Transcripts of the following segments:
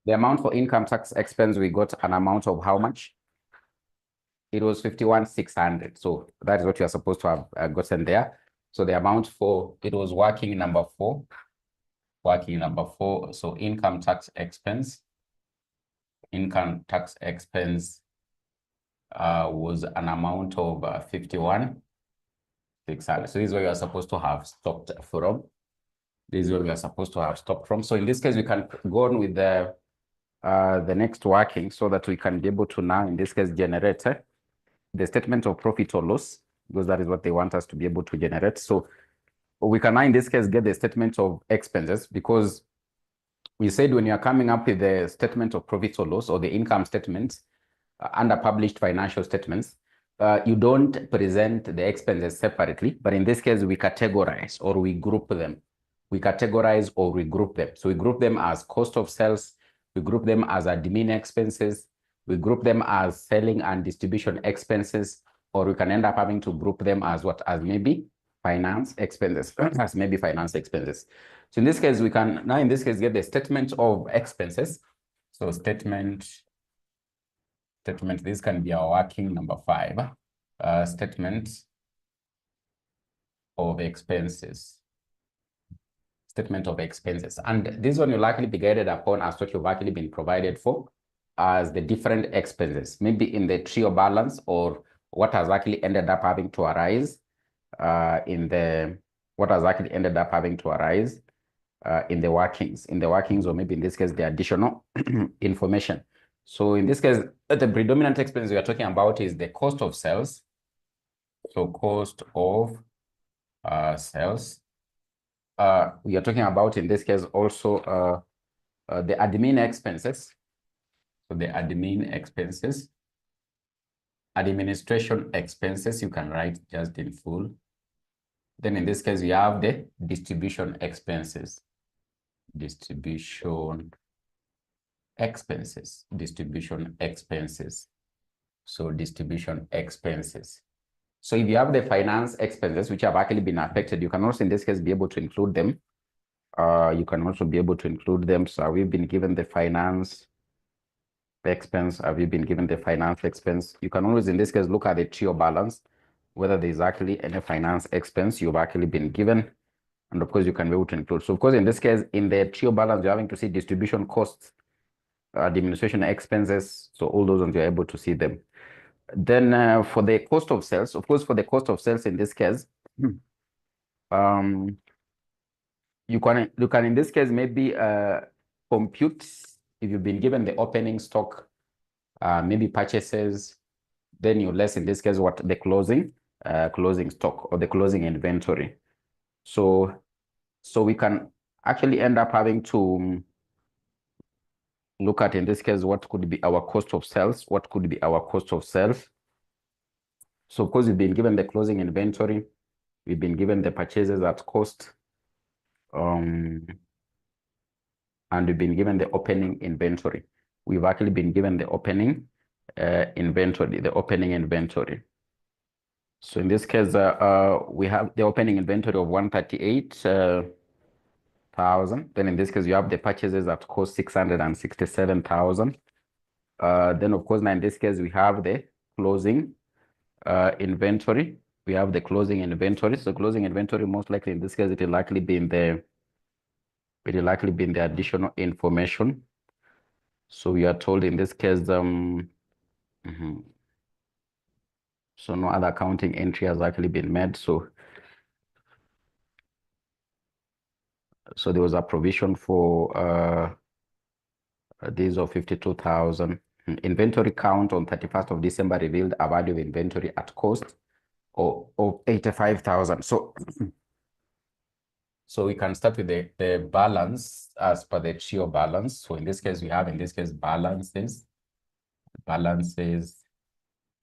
The amount for income tax expense, we got an amount of how much? It was 51,600. So that is what you are supposed to have gotten there. So the amount for it was working number 4. Working number 4. So income tax expense. Income tax expense was an amount of 51,600. So this is where you are supposed to have stopped from. This is where we are supposed to have stopped from. So in this case, we can go on with the next working so that we can be able to now, in this case, generate the statement of profit or loss, because that is what they want us to be able to generate. So we can now, in this case, get the statement of expenses, because we said when you are coming up with the statement of profit or loss or the income statement under published financial statements, you don't present the expenses separately, but in this case, we categorize or we group them. We categorize or we group them. So we group them as cost of sales, we group them as admin expenses, we group them as selling and distribution expenses, or we can end up having to group them as what? As maybe finance expenses, as maybe finance expenses. So in this case, we can now, in this case, get the statement of expenses. So statement, this can be our working number 5, statement of expenses. Statement of expenses. And this one will likely be guided upon as what you've actually been provided for as the different expenses, maybe in the trio balance or what has actually ended up having to arise in the workings, or maybe in this case, the additional information. So in this case, the predominant expense we are talking about is the cost of sales. So cost of sales. We are talking about, in this case, also the admin expenses. So the admin expenses, administration expenses, you can write just in full. Then in this case, we have the distribution expenses. Distribution expenses. So distribution expenses. So if you have the finance expenses, which have actually been affected, you can also, in this case, be able to include them. You can also be able to include them. So we've been given the finance expense. Have you been given the finance expense? You can always, in this case, look at the trio balance, whether there's actually any finance expense you've actually been given. And of course, you can be able to include. So of course, in this case, in the trio balance, you're having to see distribution costs, administration expenses. So all those ones, you're able to see them. Then for the cost of sales, of course, for the cost of sales in this case, you can in this case maybe compute if you've been given the opening stock, maybe purchases, then you less in this case what the closing stock or the closing inventory. So we can actually end up having to look at, in this case, what could be our cost of sales. So of course, we've been given the closing inventory. We've been given the purchases at cost. And we've been given the opening inventory. We've actually been given the opening inventory. So in this case, we have the opening inventory of 138,000. Then in this case, you have the purchases at cost 667,000. Then of course, now in this case, we have the closing inventory. We have the closing inventory. So closing inventory, most likely in this case, it will likely be in the additional information. So we are told in this case, so no other accounting entry has actually been made. So there was a provision for these of 52,000. Inventory count on 31st of December revealed a value of inventory at cost of 85,000. So we can start with the balance as per the trio balance. So in this case, we have balances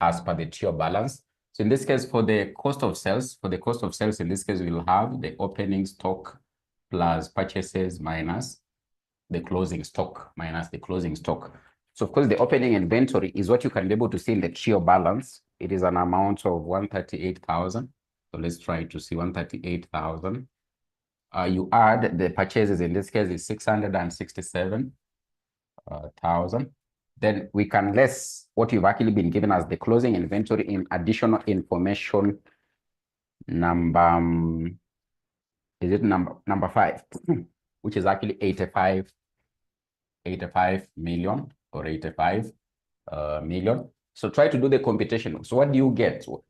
as per the trio balance. So in this case, for the cost of sales, in this case, we will have the opening stock plus purchases minus the closing stock. So of course, the opening inventory is what you can be able to see in the trio balance. It is an amount of 138,000. So let's try to see 138,000. You add the purchases, in this case is 667. 1,000. Then we can less what you've actually been given as the closing inventory in additional information number, is it number 5, which is actually 85 million or 85 million. So try to do the computation. So what do you get? So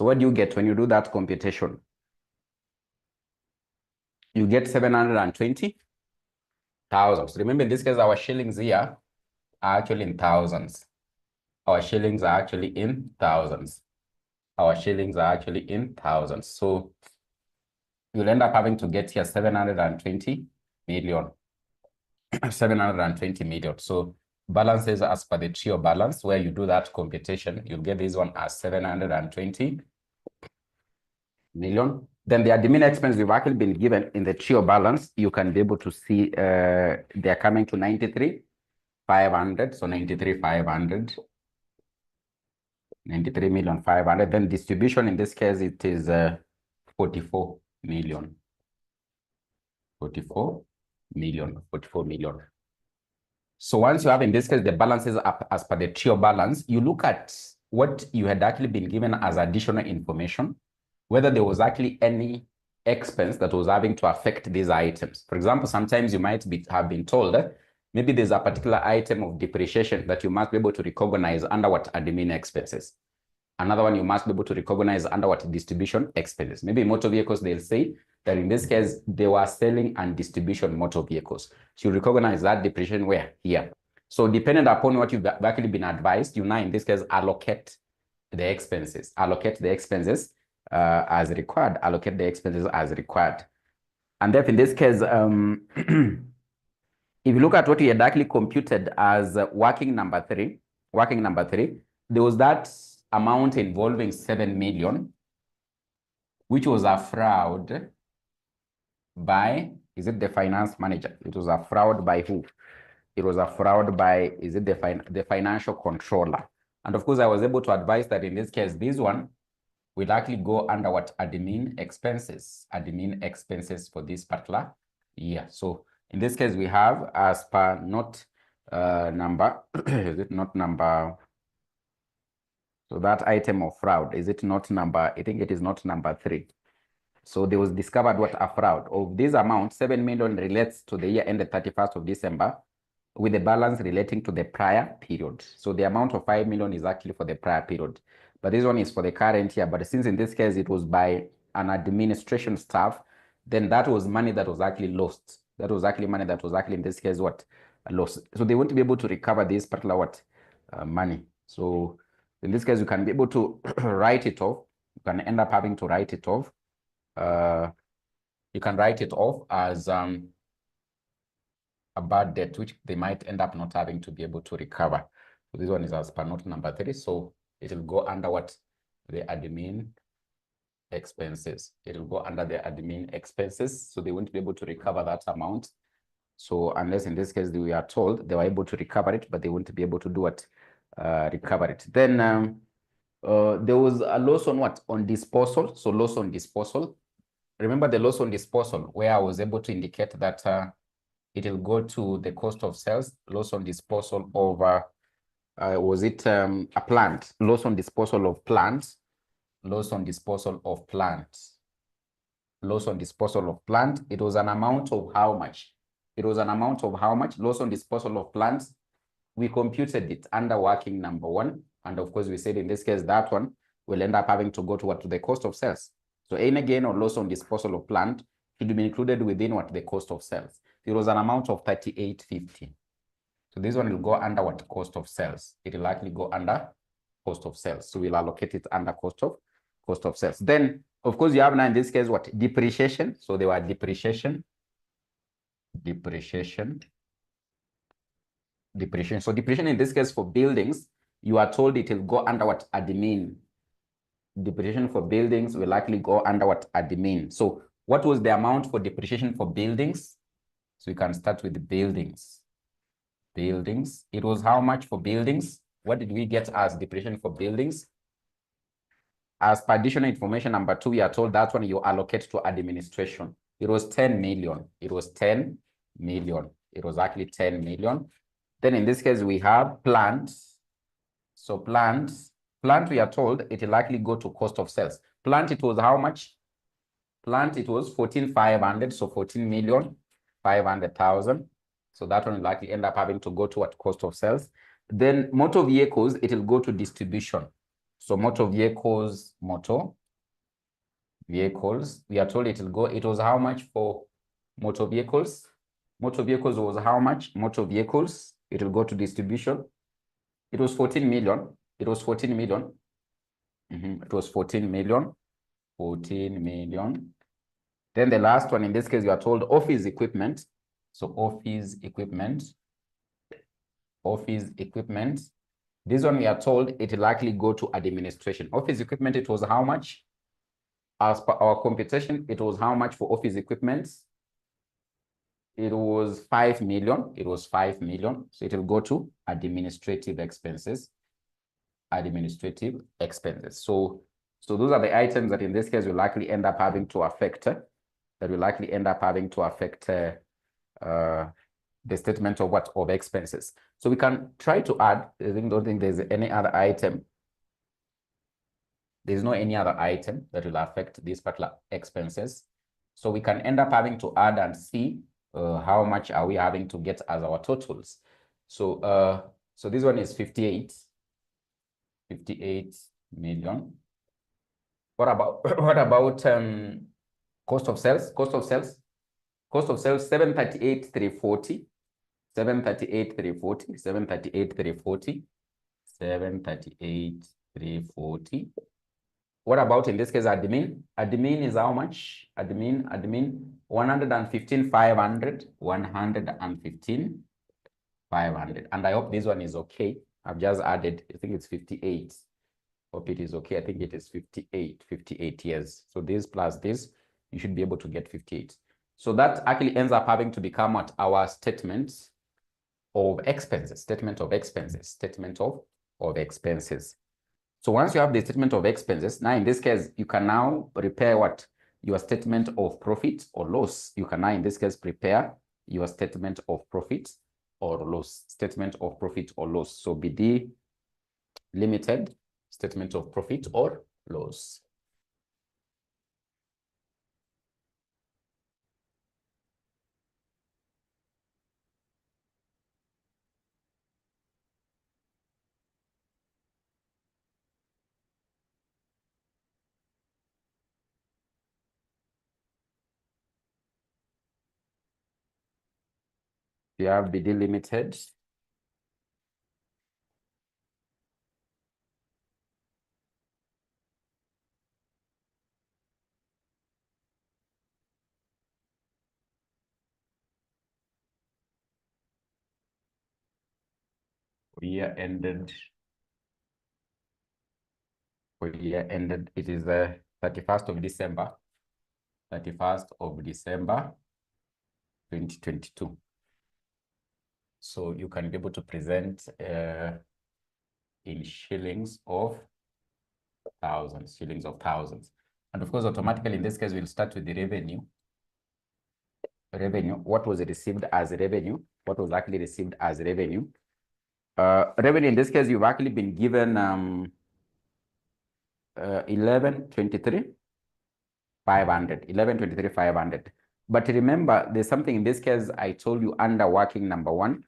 what do you get when you do that computation? You get 720,000. So remember, in this case, our shillings here are actually in thousands. Our shillings are actually in thousands. Our shillings are actually in thousands. So you'll end up having to get here 720 million. 720 million. So balances as per the trio balance, where you do that computation, you'll get this one as 720 million. Then the admin expense we've actually been given in the trio balance, you can be able to see they're coming to 93,500. So 93,500. 93,500,000. Then distribution, in this case, it is 44 million. 44 million. So once you have, in this case, the balances up as per the trio balance, you look at what you had actually been given as additional information, whether there was actually any expense that was having to affect these items. For example, sometimes you might have been told that maybe there's a particular item of depreciation that you must be able to recognize under what admin expenses. Another one you must be able to recognize under what distribution expenses. Maybe motor vehicles, they'll say that in this case, they were selling and distribution motor vehicles. So you recognize that depreciation where? Here. So depending upon what you've actually been advised, you now, in this case, allocate the expenses. Allocate the expenses as required. Allocate the expenses as required. And then in this case, if you look at what we had actually computed as working number three, there was that amount involving 7 million, which was a fraud by, is it the finance manager? It was a fraud by who? It was a fraud by, is it the financial controller? And of course, I was able to advise that in this case, this one will actually go under what? Admin expenses. Admin expenses for this particular year. So in this case, we have as per not number, is it not number? So that item of fraud, is it not number? I think it is not number 3. So there was discovered what a fraud. Of this amount, 7 million relates to the year ended 31st of December, with the balance relating to the prior period. So the amount of 5 million is actually for the prior period. But this one is for the current year. But since in this case, it was by an administration staff, then that was money that was actually lost. That was actually money that was actually, in this case, what? Lost. So they won't be able to recover this particular what? Money. So in this case, you can be able to write it off. You can end up having to write it off. You can write it off as a bad debt, which they might end up not having to be able to recover. So this one is as per note number 3. So it will go under what? The admin expenses. It will go under the admin expenses. So they won't be able to recover that amount. So unless in this case, we are told they were able to recover it, but they won't be able to do what? Recover it. Then there was a loss on what? On disposal. So loss on disposal. Remember the loss on disposal, where I was able to indicate that it will go to the cost of sales. Loss on disposal of, was it a plant? Loss on disposal of plants. Loss on disposal of plants. Loss on disposal of plant. It was an amount of how much? It was an amount of how much? Loss on disposal of plants. We computed it under working number 1. And of course, we said in this case, that one will end up having to go to what? To the cost of sales. So any gain or loss on disposal of plant should be included within what? The cost of sales. It was an amount of 38.50. So this one will go under what? Cost of sales. It will likely go under cost of sales. So we'll allocate it under cost of sales. Then, of course, you have now in this case what? Depreciation. So there were depreciation. So depreciation in this case for buildings, you are told it will go under what? Admin. Depreciation for buildings will likely go under what? Admin. So what was the amount for depreciation for buildings? So we can start with the buildings. Buildings. It was how much for buildings? What did we get as depreciation for buildings? As per additional information number 2, we are told that one you allocate to administration. It was 10 million. It was 10 million. It was actually 10 million. Then in this case, we have plant. So plant, we are told it will likely go to cost of sales. Plant, it was how much? Plant, it was 14,500. So 14,500,000. So that one will likely end up having to go to what cost of sales. Then motor vehicles, it will go to distribution. So motor vehicles, we are told it will go, it was how much for motor vehicles? Motor vehicles was how much? Motor vehicles, it will go to distribution. It was 14 million. It was 14 million. It was 14 million. 14 million. Then the last one, in this case, you are told office equipment. So office equipment. Office equipment. This one we are told it will likely go to administration. Office equipment, it was how much? As per our computation, it was how much for office equipment? It was 5 million. It was 5 million. So it will go to administrative expenses. Administrative expenses. So those are the items that in this case will likely end up having to affect the statement of what? Of expenses. So we can try to add. I don't think there's any other item. There's no any other item that will affect these particular expenses. So we can end up having to add and see how much are we having to get as our totals. So this one is 58 million. What about cost of sales? Cost of sales 738,340. 738,340. 738,340. 738,340. What about in this case admin? Admin is how much? Admin 115,500. 115,500. And I hope this one is okay. I've just added, I think it's 58. Hope it is okay. I think it is 58 years. So this plus this, you should be able to get 58. So that actually ends up having to become what? Our statement of expenses. Statement of expenses. Statement of expenses. So once you have the statement of expenses, now in this case, you can now prepare what? Your statement of profit or loss. You can now in this case prepare your statement of profit or loss. Statement of profit or loss. So BD Limited, statement of profit or loss. You have BD Limited. Year ended. It is the 31st of December. 31st of December 2022. So you can be able to present in shillings of thousands. And of course, automatically in this case, we'll start with the revenue. What was received as revenue? What was actually received as revenue? Revenue in this case, you've actually been given 1123,500. But remember, there's something in this case I told you under working number 1,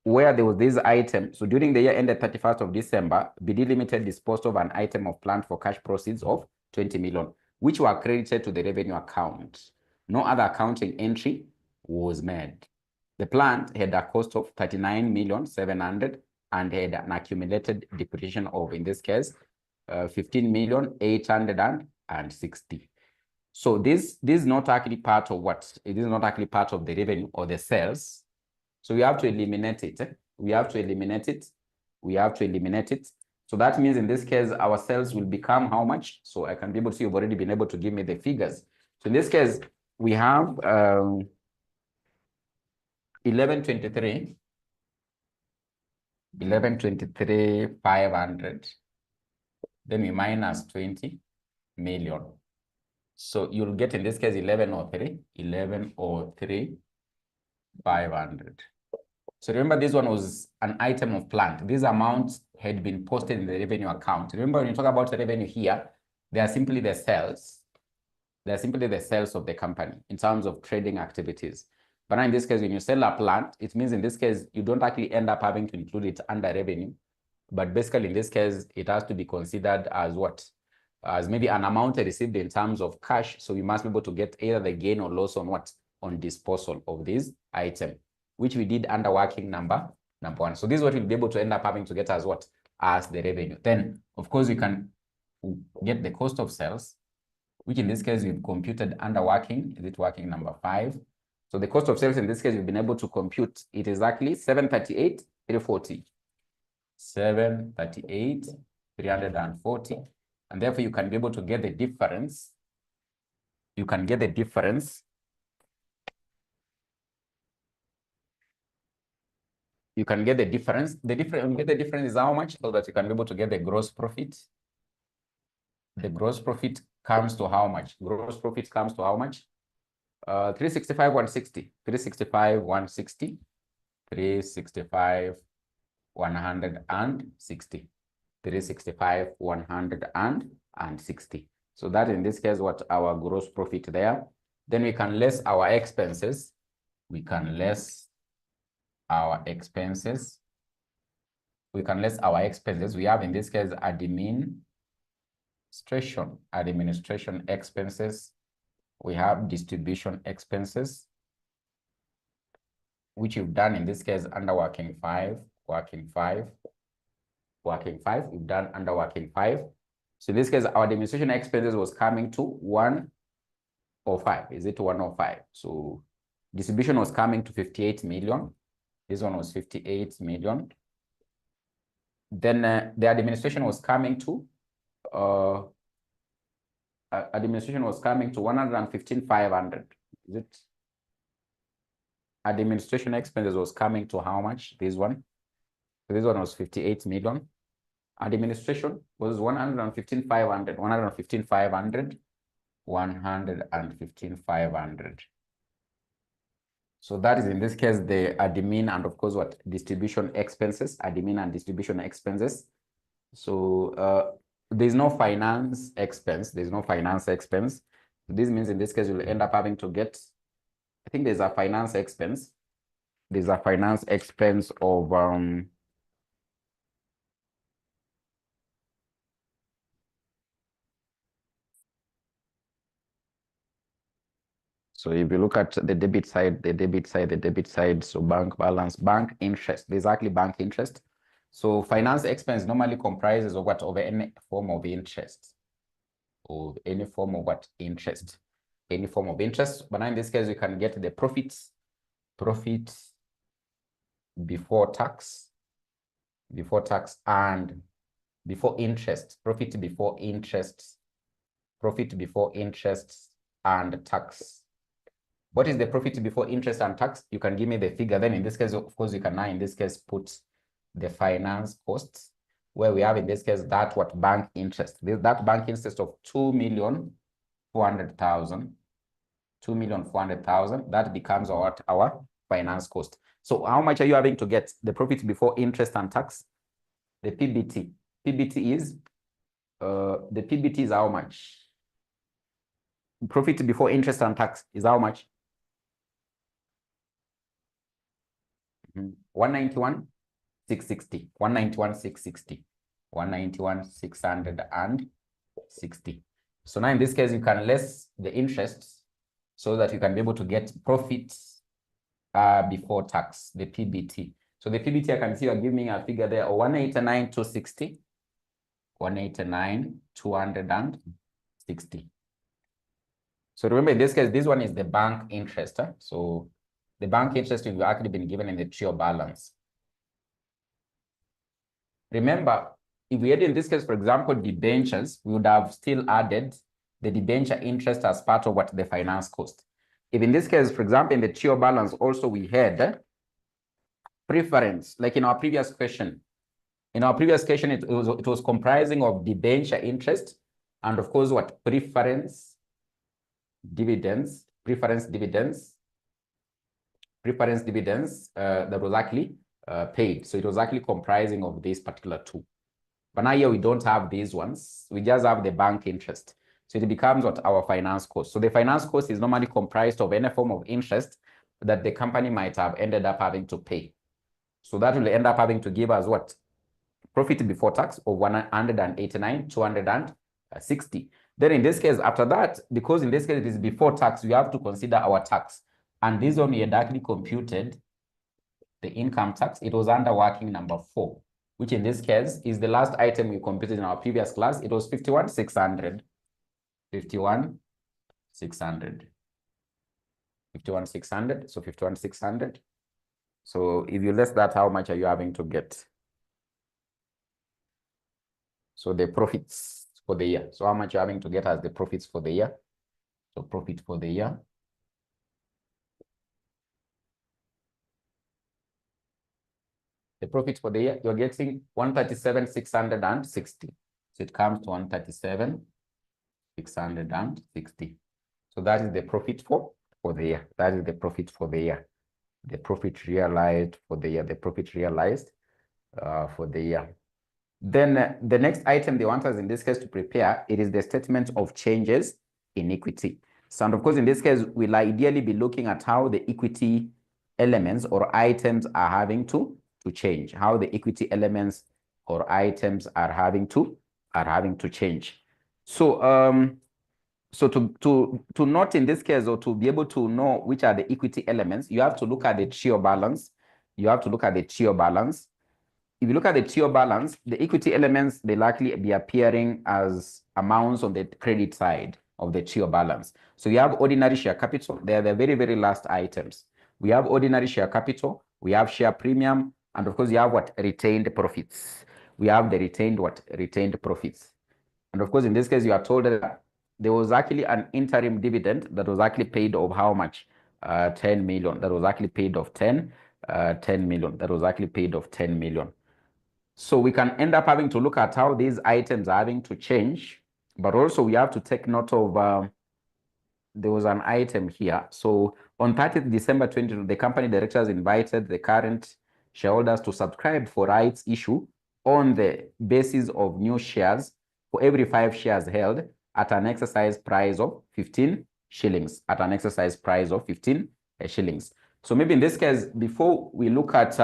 where there was this item. So during the year ended 31st of December, BD Limited disposed of an item of plant for cash proceeds of 20 million, which were credited to the revenue account. No other accounting entry was made. The plant had a cost of 39,700,000 and had an accumulated depreciation of, in this case, 15,860,000. So this is not actually part of what? It is not actually part of the revenue or the sales. So we have to eliminate it. We have to eliminate it. So that means in this case, our sales will become how much? So I can be able to see you've already been able to give me the figures. So in this case, we have 1123,500. Then we minus 20 million. So you'll get in this case 1103,500. So remember, this one was an item of plant. These amounts had been posted in the revenue account. Remember, when you talk about the revenue here, they are simply the sales. They are simply the sales of the company in terms of trading activities. But now in this case, when you sell a plant, it means in this case, you don't actually end up having to include it under revenue. But basically, in this case, it has to be considered as what? As maybe an amount received in terms of cash. So you must be able to get either the gain or loss on what? On disposal of this item, which we did under working number 1. So this is what we'll be able to end up having to get as what? As the revenue. Then, of course, we can get the cost of sales, which in this case we've computed under working. Is it working number 5? So the cost of sales in this case we've been able to compute it exactly 738,340. 738,340. And therefore you can be able to get the difference. You can get the difference. You can get the difference. The difference is how much? So that you can be able to get the gross profit. The gross profit comes to how much? Gross profit comes to how much? 365,160. 365,160. 365,160. 365,160. So that in this case, what our gross profit there. Then we can less our expenses. We can less our expenses. We can less our expenses. We have in this case administration expenses. We have distribution expenses, which you've done in this case under working 5. We've done under working 5. So in this case, our administration expenses was coming to 105. Is it 105? So distribution was coming to 58 million. This one was 58 million. Then the administration was coming to 115,500. Is it? Administration expenses was coming to how much? This one. So this one was 58 million. Administration was 115,500. 115,500. 115,500. So that is in this case the admin and of course what? Distribution expenses. Admin and distribution expenses. So there's no finance expense. There's no finance expense. This means in this case you'll end up having to get, I think there's a finance expense. There's a finance expense of so if you look at the debit side, so bank balance, bank interest, there's actually bank interest. So finance expense normally comprises of what? Of any form of interest. Of any form of what? Interest. Any form of interest. But now in this case, we can get the profits. Profit before tax. Before tax and before interest. Profit before interest. Profit before interest and tax. What is the profit before interest and tax? You can give me the figure. Then in this case, of course, you can now in this case put the finance costs, where we have in this case that what? Bank interest. That bank interest of 2,400,000. 2,400,000. That becomes our finance cost. So how much are you having to get? The profit before interest and tax. The PBT. PBT is how much? Profit before interest and tax is how much? 191,660. 191,660. 191,660. So now in this case, you can less the interest so that you can be able to get profits before tax, the PBT. So the PBT, I can see you're giving me a figure there, 189,260. 189,260. So remember, in this case, this one is the bank interest. So the bank interest will actually been given in the trial balance. Remember, if we had in this case, for example, debentures, we would have still added the debenture interest as part of what? The finance cost. If in this case, for example, in the trial balance, also we had preference, like in our previous question. In our previous question, it was comprising of debenture interest and of course what? Preference dividends, preference dividends that was actually paid. So it was actually comprising of these particular two. But now here we don't have these ones. We just have the bank interest. So it becomes what our finance cost. So the finance cost is normally comprised of any form of interest that the company might have ended up having to pay. So that will end up having to give us what? Profit before tax of 189, 260. Then in this case, after that, because in this case it is before tax, we have to consider our tax. And this one we had actually computed the income tax. It was under working number 4, which in this case is the last item we computed in our previous class. It was 51,600. 51,600. 51,600. So 51,600. So if you less that, how much are you having to get? So the profits for the year. So how much you're having to get as the profits for the year? So profit for the year. The profit for the year, you're getting 137,660. So it comes to 137,660. So that is the profit for the year. That is the profit for the year. The profit realized for the year. The profit realized for the year. Then the next item they want us in this case to prepare, it is the statement of changes in equity. So and of course, in this case, we'll ideally be looking at how the equity elements or items are having to change, how the equity elements or items are having to change. So so to note in this case, or to be able to know which are the equity elements, you have to look at the trio balance. You have to look at the trio balance. If you look at the trio balance, the equity elements, they likely be appearing as amounts on the credit side of the trio balance. So you have ordinary share capital. They are the very, very last items. We have ordinary share capital. We have share premium. And of course, you have what? Retained profits. We have the retained what? Retained profits. And of course, in this case, you are told that there was actually an interim dividend that was actually paid of how much? 10 million. That was actually paid of 10 million. That was actually paid of 10 million. So we can end up having to look at how these items are having to change, but also we have to take note of, there was an item here. So on 30th December 2022, the company directors invited the current shareholders to subscribe for rights issue on the basis of new shares for every 5 shares held at an exercise price of 15 shillings, at an exercise price of 15 shillings. So maybe in this case, before we look at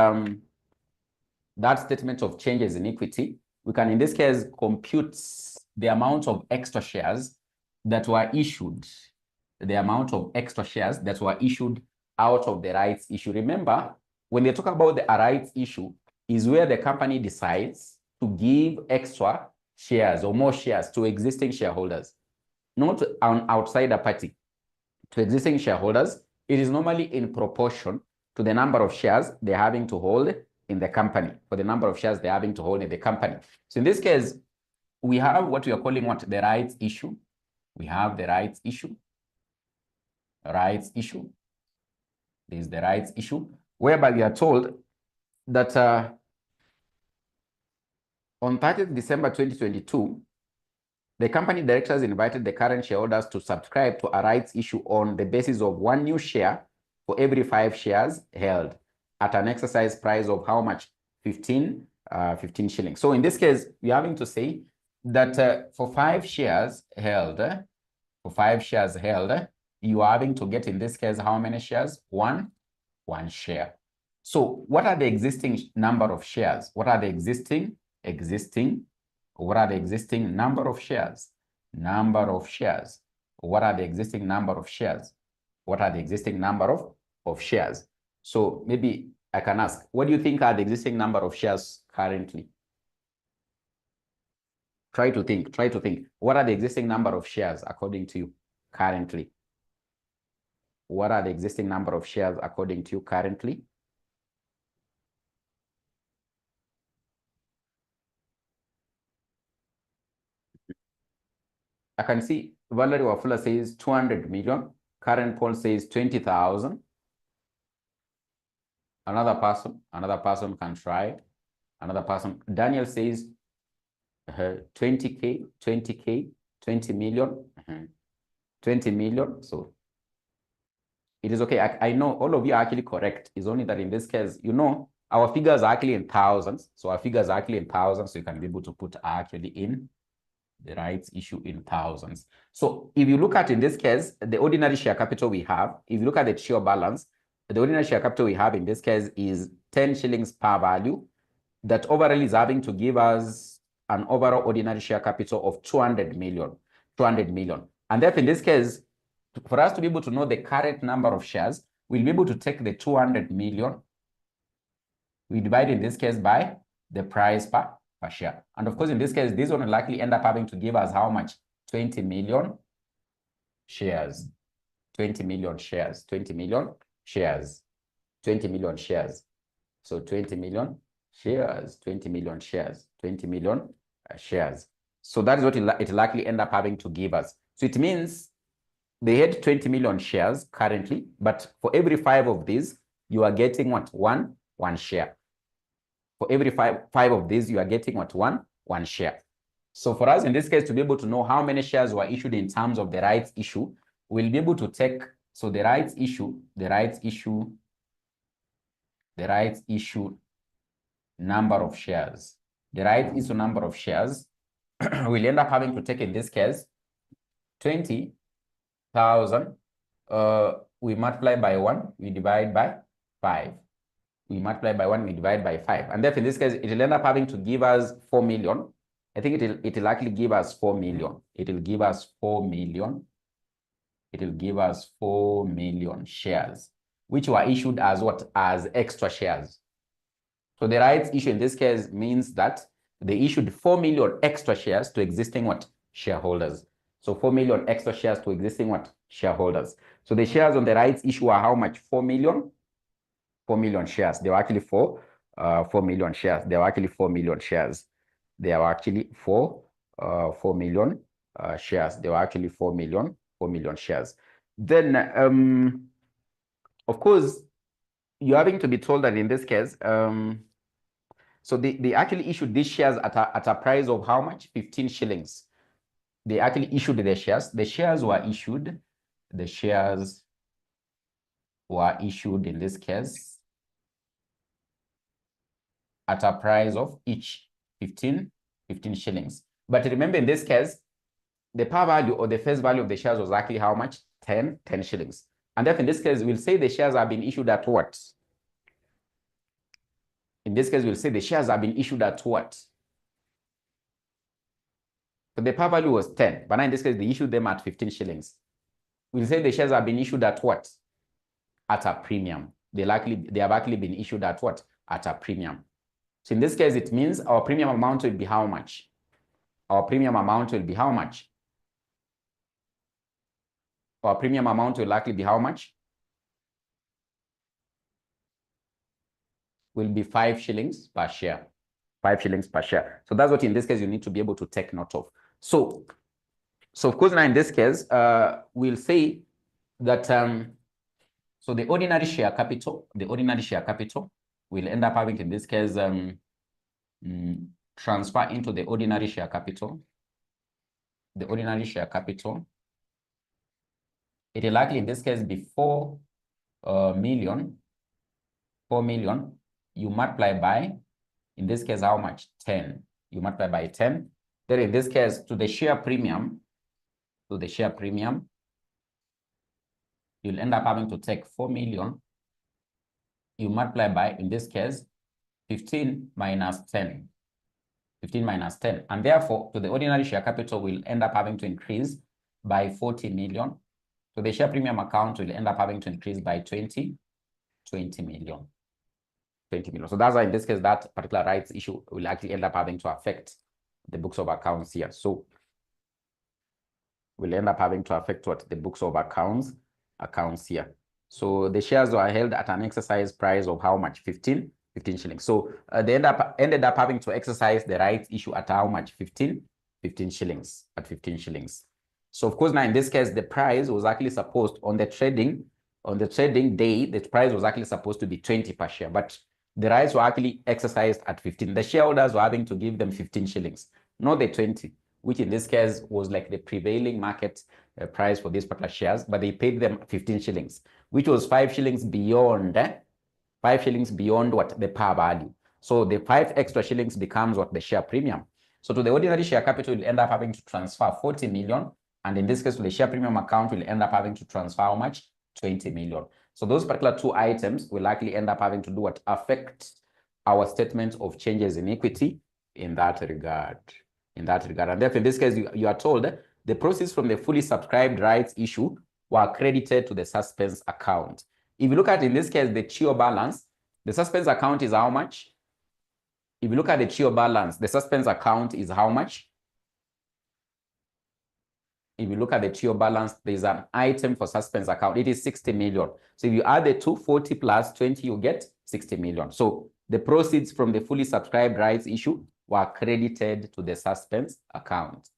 that statement of changes in equity, we can in this case compute the amount of extra shares that were issued, the amount of extra shares that were issued out of the rights issue. Remember, when they talk about the rights issue, is where the company decides to give extra shares or more shares to existing shareholders, not an outsider party, to existing shareholders. It is normally in proportion to the number of shares they're having to hold in the company, for the number of shares they're having to hold in the company. So in this case, we have what we are calling what? The rights issue. We have the rights issue. Rights issue. This is the rights issue, whereby we are told that on 30th December 2022, the company directors invited the current shareholders to subscribe to a rights issue on the basis of 1 new share for every 5 shares held at an exercise price of how much? 15 shillings. So in this case, we're having to say that for 5 shares held, you are having to get in this case how many shares? One share. So what are the existing number of shares? What are the existing what are the existing number of shares? Number of shares. What are the existing number of shares? What are the existing number of shares? So maybe I can ask, what do you think are the existing number of shares currently? Try to think. What are the existing number of shares according to you currently? What are the existing number of shares according to you currently? I can see Valerie Wafula says 200 million. Karen Paul says 20,000. Another person can try. Another person, Daniel says 20K, 20 million. 20 million. So it is okay. I know all of you are actually correct. It's only that in this case, you know, our figures are actually in thousands. So our figures are actually in thousands. So you can be able to put actually in the rights issue in thousands. So if you look at, in this case, the ordinary share capital we have, if you look at the share balance, the ordinary share capital we have in this case is 10 shillings per value. That overall is having to give us an overall ordinary share capital of 200 million. 200 million. And therefore, in this case, for us to be able to know the current number of shares, we'll be able to take the 200 million. We divide in this case by the price per share. And of course, in this case, this one will likely end up having to give us how much? 20 million shares. 20 million shares. 20 million shares. 20 million shares. So 20 million shares. 20 million shares. 20 million shares. So that is what it likely end up having to give us. So it means they had 20 million shares currently, but for every 5 of these, you are getting what? One share. For every five of these, you are getting what? One share. So for us, in this case, to be able to know how many shares were issued in terms of the rights issue, we'll be able to take, so the rights issue number of shares. The rights issue number of shares, we'll end up having to take, in this case, 20,000. We multiply by 1, we divide by 5. We multiply by 1, we divide by 5. And therefore, in this case, it will end up having to give us 4 million. I think it will actually give us 4 million. It will give us 4 million. It will give us 4 million shares, which were issued as what? As extra shares. So the rights issue in this case means that they issued 4 million extra shares to existing what? Shareholders. So 4 million extra shares to existing what? Shareholders. So the shares on the rights issue are how much? 4 million. 4 million shares. They were actually 4 million shares. They were actually 4 million shares. They were actually 4 million shares. They were actually 4 million shares. Then, of course, you're having to be told that in this case, so they actually issued these shares at a price of how much? 15 shillings. They actually issued the shares. The shares were issued. The shares were issued in this case at a price of each 15 shillings. But remember, in this case, the par value or the face value of the shares was actually how much? 10 shillings. And therefore, in this case, we'll say the shares have been issued at what? In this case, we'll say the shares have been issued at what? So the par value was 10, but now in this case, they issued them at 15 shillings. We'll say the shares have been issued at what? At a premium. They have actually been issued at what? At a premium. So in this case, it means our premium amount will be how much? Our premium amount will be how much? Our premium amount will likely be how much? Will be 5 shillings per share. 5 shillings per share. So that's what in this case you need to be able to take note of. So of course now in this case, we'll say that so the ordinary share capital will end up having in this case transfer into the ordinary share capital. The ordinary share capital, it will likely in this case be 4 million. 4 million. You multiply by, in this case, how much? 10. You multiply by 10. Then in this case, to the share premium, you'll end up having to take 4 million. You multiply by, in this case, 15 minus 10. 15 minus 10. And therefore, to the ordinary share capital will end up having to increase by 40 million. So the share premium account will end up having to increase by 20 million. 20 million. So that's why in this case, that particular rights issue will actually end up having to affect the books of accounts here. So we'll end up having to affect what? The books of accounts here. So the shares were held at an exercise price of how much? 15 shillings. So they ended up having to exercise the rights issue at how much? 15 shillings. At 15 shillings. So of course now in this case, the price was actually supposed on the trading day, the price was actually supposed to be 20 per share, but the rights were actually exercised at 15. The shareholders were having to give them 15 shillings, not the 20. which in this case was like the prevailing market price for these particular shares, but they paid them 15 shillings, which was 5 shillings beyond 5 shillings beyond what the par value. So the 5 extra shillings becomes what the share premium. So to the ordinary share capital, you'll end up having to transfer 40 million. And in this case, to the share premium account, we'll end up having to transfer how much? 20 million. So those particular two items will likely end up having to do what? Affect our statement of changes in equity in that regard. And therefore, in this case, you are told that the proceeds from the fully subscribed rights issue were credited to the suspense account. If you look at, in this case, the 𝐿 balance, the suspense account is how much? If you look at the 𝐿 balance, the suspense account is how much? If you look at the 𝐿 balance, there's an item for suspense account. It is 60 million. So if you add the 240 plus 20, you get 60 million. So the proceeds from the fully subscribed rights issue were credited to the suspense account.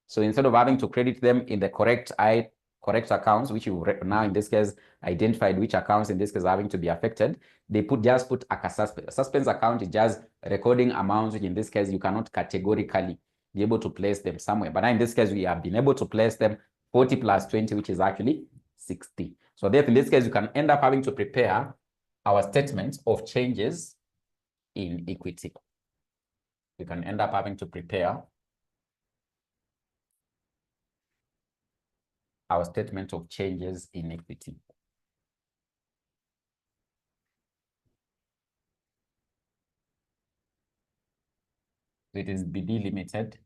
So instead of having to credit them in the correct accounts, which you now in this case identified which accounts in this case are having to be affected, they just put a suspense account is just recording amounts, which in this case you cannot categorically be able to place them somewhere. But now in this case, we have been able to place them 40 plus 20, which is actually 60. So therefore, in this case, you can end up having to prepare our statement of changes in equity. You can end up having to prepare our statement of changes in equity. It is BD Limited.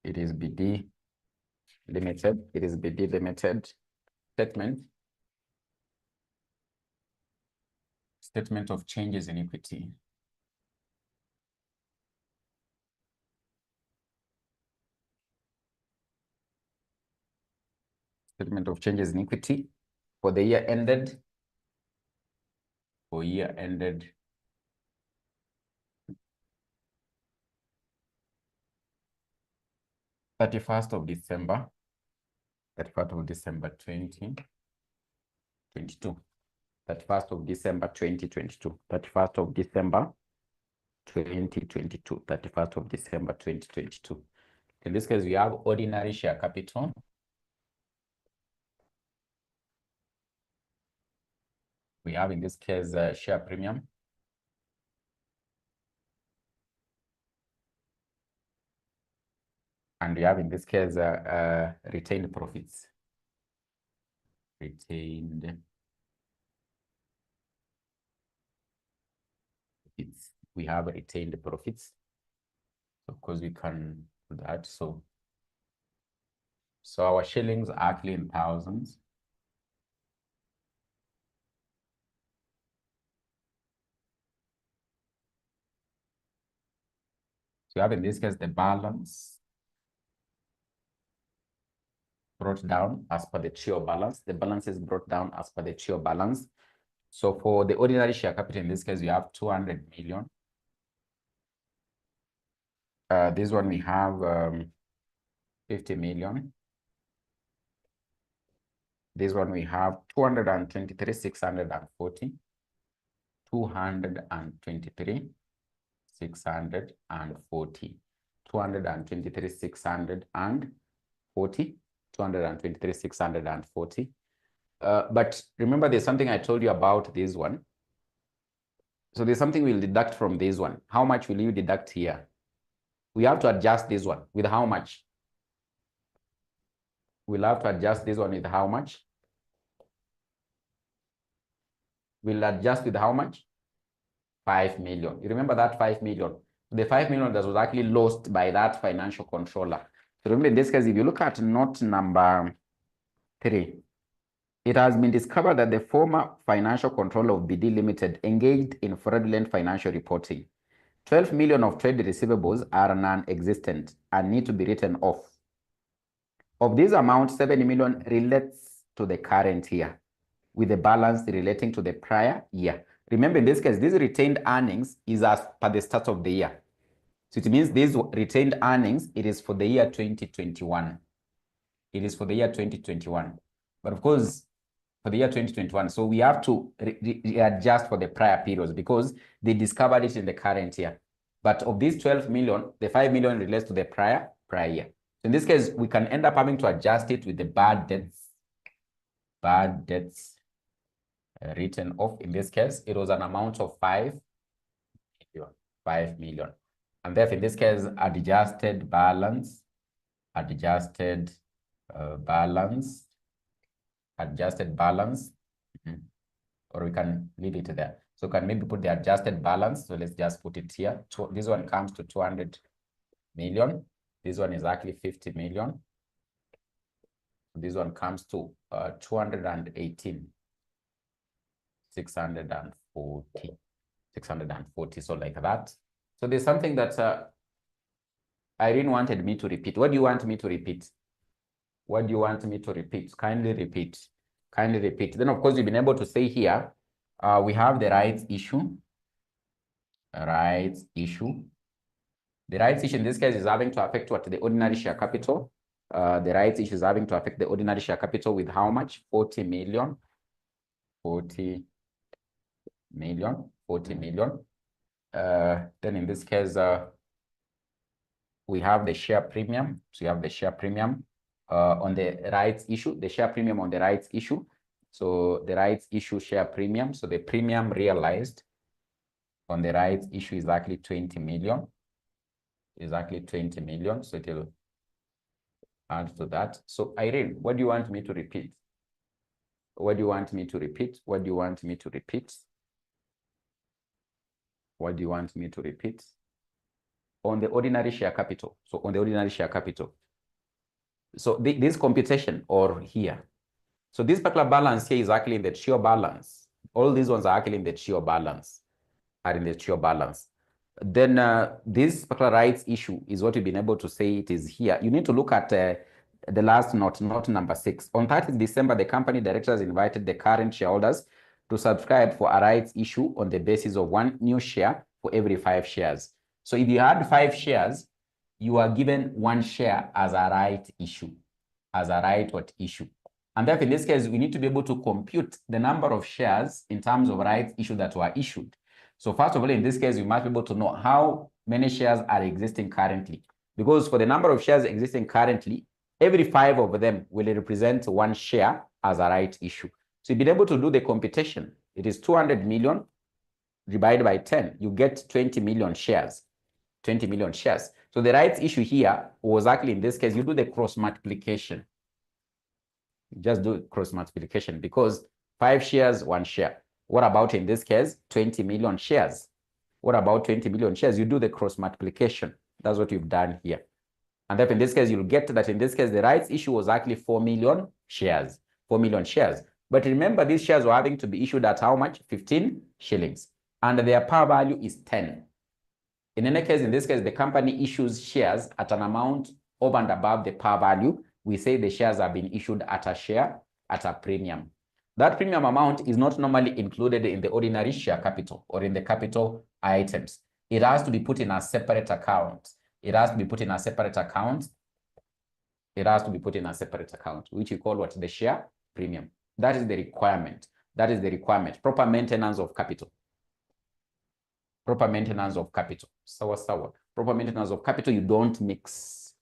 It is BD Limited. It is BD Limited statement of changes in equity. Statement of changes in equity for the year ended. For year ended 31st of December 2022. 31st of December 2022. 31st of December 2022. 31st of December 2022. In this case, we have ordinary share capital. We have in this case share premium. And we have in this case retained profits. Retained profits. We have retained profits. Of course, we can do that. So our shillings are actually in thousands. So you have in this case the balance brought down as per the 𝐿 balance. The balance is brought down as per the 𝐿 balance. So for the ordinary share capital, in this case, we have 200 million. This one we have 50 million. This one we have 223,640. 223,640. 223,640. 223,640. But remember, there's something I told you about this one. So there's something we'll deduct from this one. How much will you deduct here? We have to adjust this one with how much? We'll have to adjust this one with how much? We'll adjust with how much? 5 million. You remember that 5 million? The 5 million that was actually lost by that financial controller. So remember, in this case, if you look at note number 3, it has been discovered that the former financial controller of BD Limited engaged in fraudulent financial reporting. 12 million of trade receivables are non-existent and need to be written off. Of this amount, 7 million relates to the current year, with the balance relating to the prior year. Remember, in this case, this retained earnings is as per the start of the year. So it means these retained earnings, it is for the year 2021. It is for the year 2021. But of course, for the year 2021, so we have to readjust for the prior periods because they discovered it in the current year. But of these 12 million, the 5 million relates to the prior year. So in this case, we can end up having to adjust it with the bad debts written off. In this case, it was an amount of 5 million. And therefore, in this case, adjusted balance, or we can leave it there. So can maybe put the adjusted balance. So let's just put it here. So this one comes to 200 million. This one is actually 50 million. This one comes to 218, 640, so like that. So there's something that Irene wanted me to repeat. What do you want me to repeat? What do you want me to repeat? Kindly repeat. Kindly repeat. Then, of course, you've been able to say here, we have the rights issue. The rights issue in this case is having to affect what? The ordinary share capital. The rights issue is having to affect the ordinary share capital with how much? 40 million. 40 million. Then in this case, we have the share premium. So you have the share premium on the rights issue, the share premium on the rights issue. So the rights issue share premium. So the premium realized on the rights issue is actually 20 million. Exactly 20 million. So it will add to that. So Irene, what do you want me to repeat? What do you want me to repeat? What do you want me to repeat? What do you want me to repeat? On the ordinary share capital. So on the ordinary share capital. So this computation or here. So this particular balance here is actually in the trio balance. All these ones are actually in the trio balance. Then this particular rights issue is what we've been able to say it is here. You need to look at the last note number 6. On 30th December, the company directors invited the current shareholders to subscribe for a rights issue on the basis of 1 new share for every 5 shares. So if you had 5 shares, you are given 1 share as a right issue, issue. And therefore, in this case, we need to be able to compute the number of shares in terms of rights issue that were issued. So first of all, in this case, we must be able to know how many shares are existing currently. Because for the number of shares existing currently, every 5 of them will represent 1 share as a right issue. So you've been able to do the computation. It is 200 million divided by 10. You get 20 million shares. 20 million shares. So the rights issue here was actually, in this case, you do the cross multiplication. Just do cross multiplication because 5 shares, 1 share. What about in this case, 20 million shares? What about 20 million shares? You do the cross multiplication. That's what you've done here. And then in this case, you'll get that in this case, the rights issue was actually 4 million shares. 4 million shares. But remember, these shares were having to be issued at how much? 15 shillings. And their par value is 10. In any case, in this case, the company issues shares at an amount over and above the par value. We say the shares have been issued at a premium. That premium amount is not normally included in the ordinary share capital or in the capital items. It has to be put in a separate account. It has to be put in a separate account. It has to be put in a separate account, which we call what? The share premium. That is the requirement. That is the requirement. Proper maintenance of capital. Proper maintenance of capital. Proper maintenance of capital, you don't mix.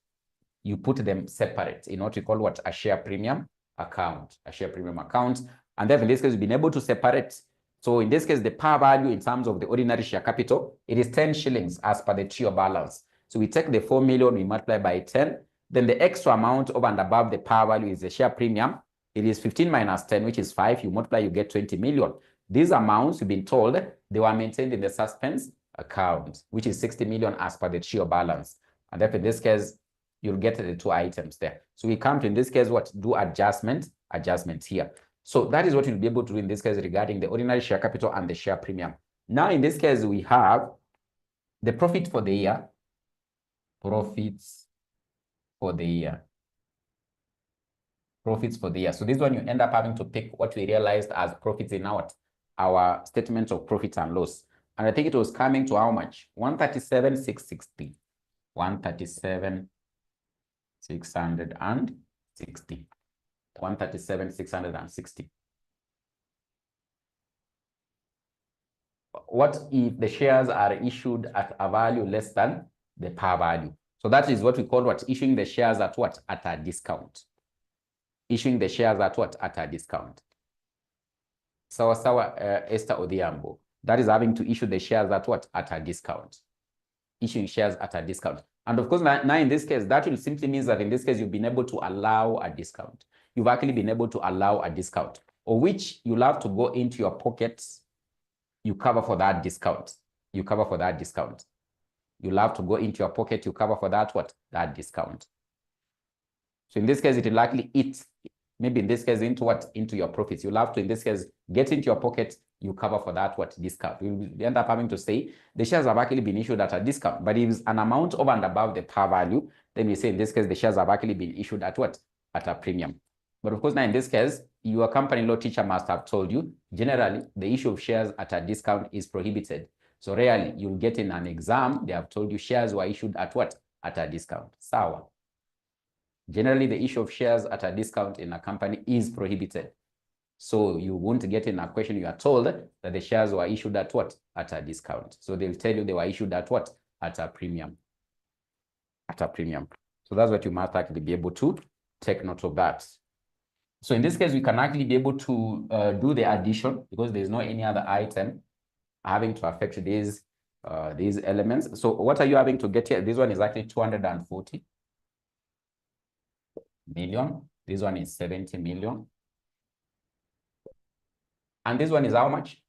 You put them separate in what we call what? A share premium account. A share premium account. And then in this case, we've been able to separate. So in this case, the par value in terms of the ordinary share capital, it is 10 shillings as per the trio balance. So we take the 4 million, we multiply by 10. Then the extra amount over and above the par value is the share premium. It is 15 minus 10, which is 5. You multiply, you get 20 million. These amounts, you've been told, they were maintained in the suspense account, which is 60 million as per the trio balance. And therefore, in this case, you'll get the 2 items there. So we come to, in this case, what? Do adjustment here. So that is what you'll be able to do in this case regarding the ordinary share capital and the share premium. Now, in this case, we have the profit for the year. Profits for the year. Profits for the year. So this one, you end up having to pick what we realized as profits in our statement of profit and loss. And I think it was coming to how much? 137,660. 137,660. 137,660. what if the shares are issued at a value less than the par value? So that is what we call what? Issuing the shares at what? At a discount. Issuing the shares at what? At a discount. Sawa Esther Odhiambo. That is having to issue the shares at what? At a discount. Issuing shares at a discount. And of course, now in this case, that will simply mean that in this case, you've been able to allow a discount. You've actually been able to allow a discount, or which you'll have to go into your pockets. You cover for that discount. You cover for that discount. You'll have to go into your pocket. You cover for that what? That discount. So in this case, it will likely eat, maybe in this case, into what? Into your profits. You'll have to, in this case, get into your pocket. You cover for that what? Discount. You'll end up having to say the shares have actually been issued at a discount. But if it's an amount over and above the par value, then we say in this case, the shares have actually been issued at what? At a premium. But of course, now in this case, your company law teacher must have told you, generally, the issue of shares at a discount is prohibited. So rarely you'll get in an exam, they have told you shares were issued at what? At a discount. Sawa. Generally, the issue of shares at a discount in a company is prohibited. So you won't get in a question, you are told that the shares were issued at what? At a discount. So they'll tell you they were issued at what? At a premium. At a premium. So that's what you must actually be able to take note of that. So in this case, we can actually be able to do the addition because there's no any other item having to affect these elements. So what are you having to get here? This one is actually 240 million. This one is 70 million. And this one is how much?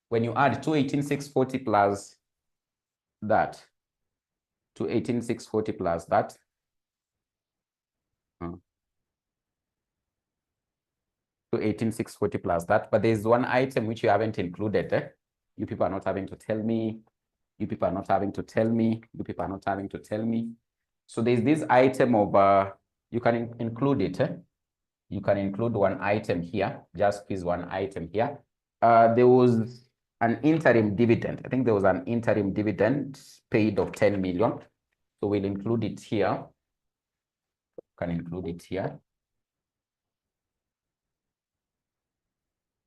When you add 218,640 plus that, 218,640 plus that, 218,640 plus that, but there's one item which you haven't included. You people are not having to tell me. You people are not having to tell me. You people are not having to tell me. So there's this item of, you can include it. You can include one item here, just please one item here. There was an interim dividend. I think there was an interim dividend paid of 10 million. So we'll include it here. Can include it here.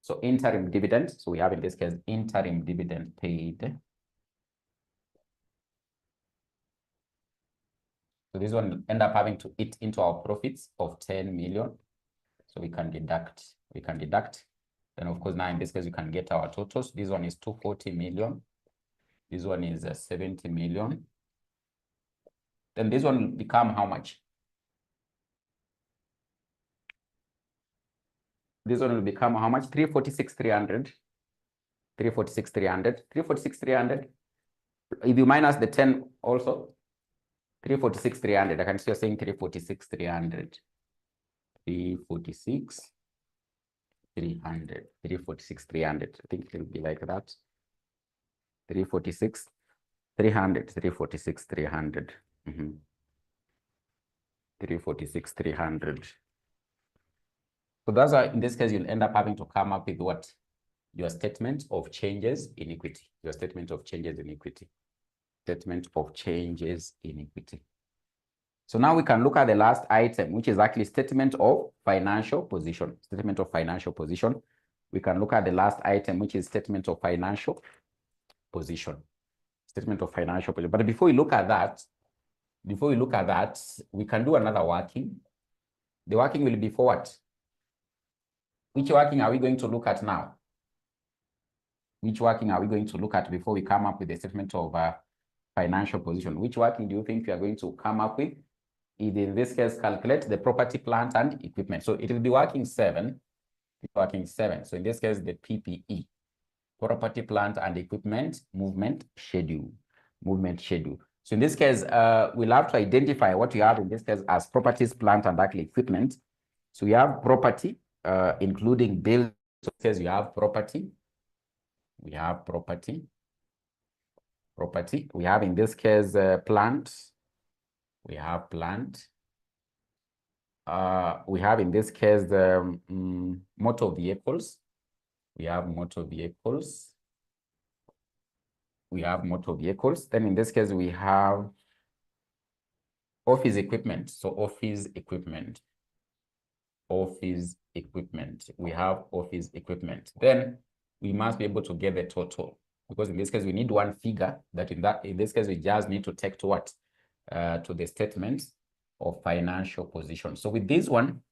So interim dividend. So we have in this case interim dividend paid. So this one will end up having to eat into our profits of 10 million. So we can deduct. Then of course now in this case we can get our totals. This one is 240 million. This one is 70 million. Then this one will become how much? This one will become how much? 346,300. 346,300. 346,300. If you minus the 10 also, 346,300. I can see you're saying 346,300. 346,300. 346,300. I think it will be like that. 346,300. 346,300. 346,300. So that's why in this case, you'll end up having to come up with what? Your statement of changes in equity. Your statement of changes in equity. Statement of changes in equity. So now we can look at the last item, which is actually statement of financial position. Statement of financial position. We can look at the last item, which is statement of financial position. Statement of financial position. But before we look at that, we can do another working. The working will be for what? Which working are we going to look at now? Which working are we going to look at before we come up with the statement of financial position? Which working do you think you are going to come up with? In this case, calculate the property, plant, and equipment. So it will be working 7. Working 7. So in this case, the PPE, property, plant, and equipment movement schedule. Movement schedule. So in this case, we'll have to identify what you have in this case as properties, plant, and actually equipment. So we have property, including buildings. So it says you have property. We have property. We have in this case plant. We have plant. We have in this case motor vehicles. We have motor vehicles. Then in this case we have office equipment. So office equipment. We have office equipment. Then we must be able to get the total. because in this case we need one figure that in this case we just need to take to what? To the statement of financial position. So with this one,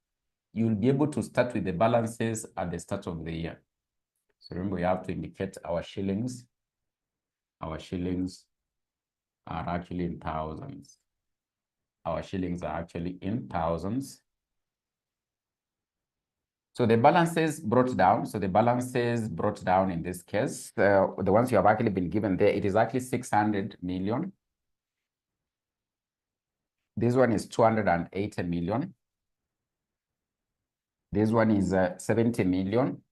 you'll be able to start with the balances at the start of the year. So remember, we have to indicate our shillings. Our shillings are actually in thousands. Our shillings are actually in thousands. So the balances brought down. So the balances brought down in this case, the ones you have actually been given there, it is actually 600 million. This one is 280 million. This one is 70 million.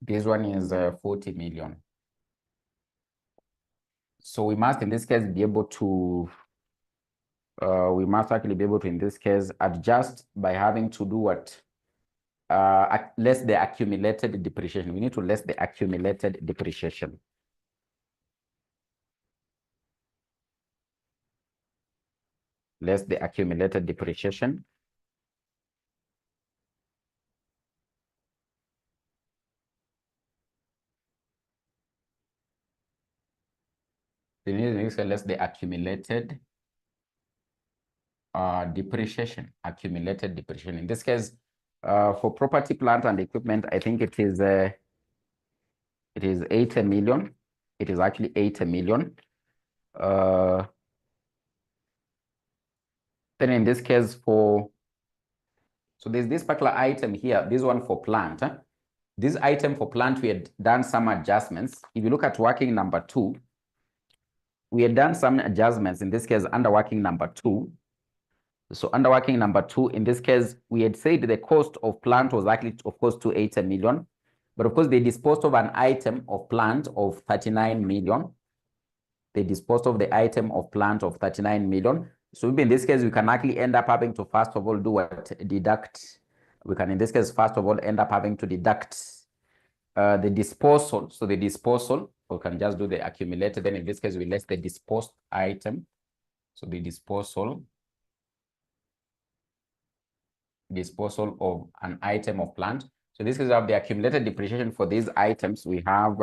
This one is 40 million. So we must, in this case, be able to, we must actually be able to, in this case, adjust by having to do what? Less the accumulated depreciation. We need to less the accumulated depreciation. Less the accumulated depreciation. We need to less the accumulated depreciation. Accumulated depreciation. In this case, for property, plant, and equipment, I think it is 80 million. It is actually 80 million. Then in this case, so there's this particular item here, this one for plant. This item for plant, we had done some adjustments. If you look at working number 2, we had done some adjustments, in this case, under working number 2. So under working number 2, in this case, we had said the cost of plant was actually, of course, 280 million. But of course, they disposed of an item of plant of 39 million. They disposed of the item of plant of 39 million. So in this case, we can actually end up having to, first of all, do what? Deduct. We can, in this case, first of all, end up having to deduct the disposal. So the disposal, we can just do the accumulated. Then in this case, we less the disposed item. So the disposal of an item of plant. So this is of the accumulated depreciation for these items. We have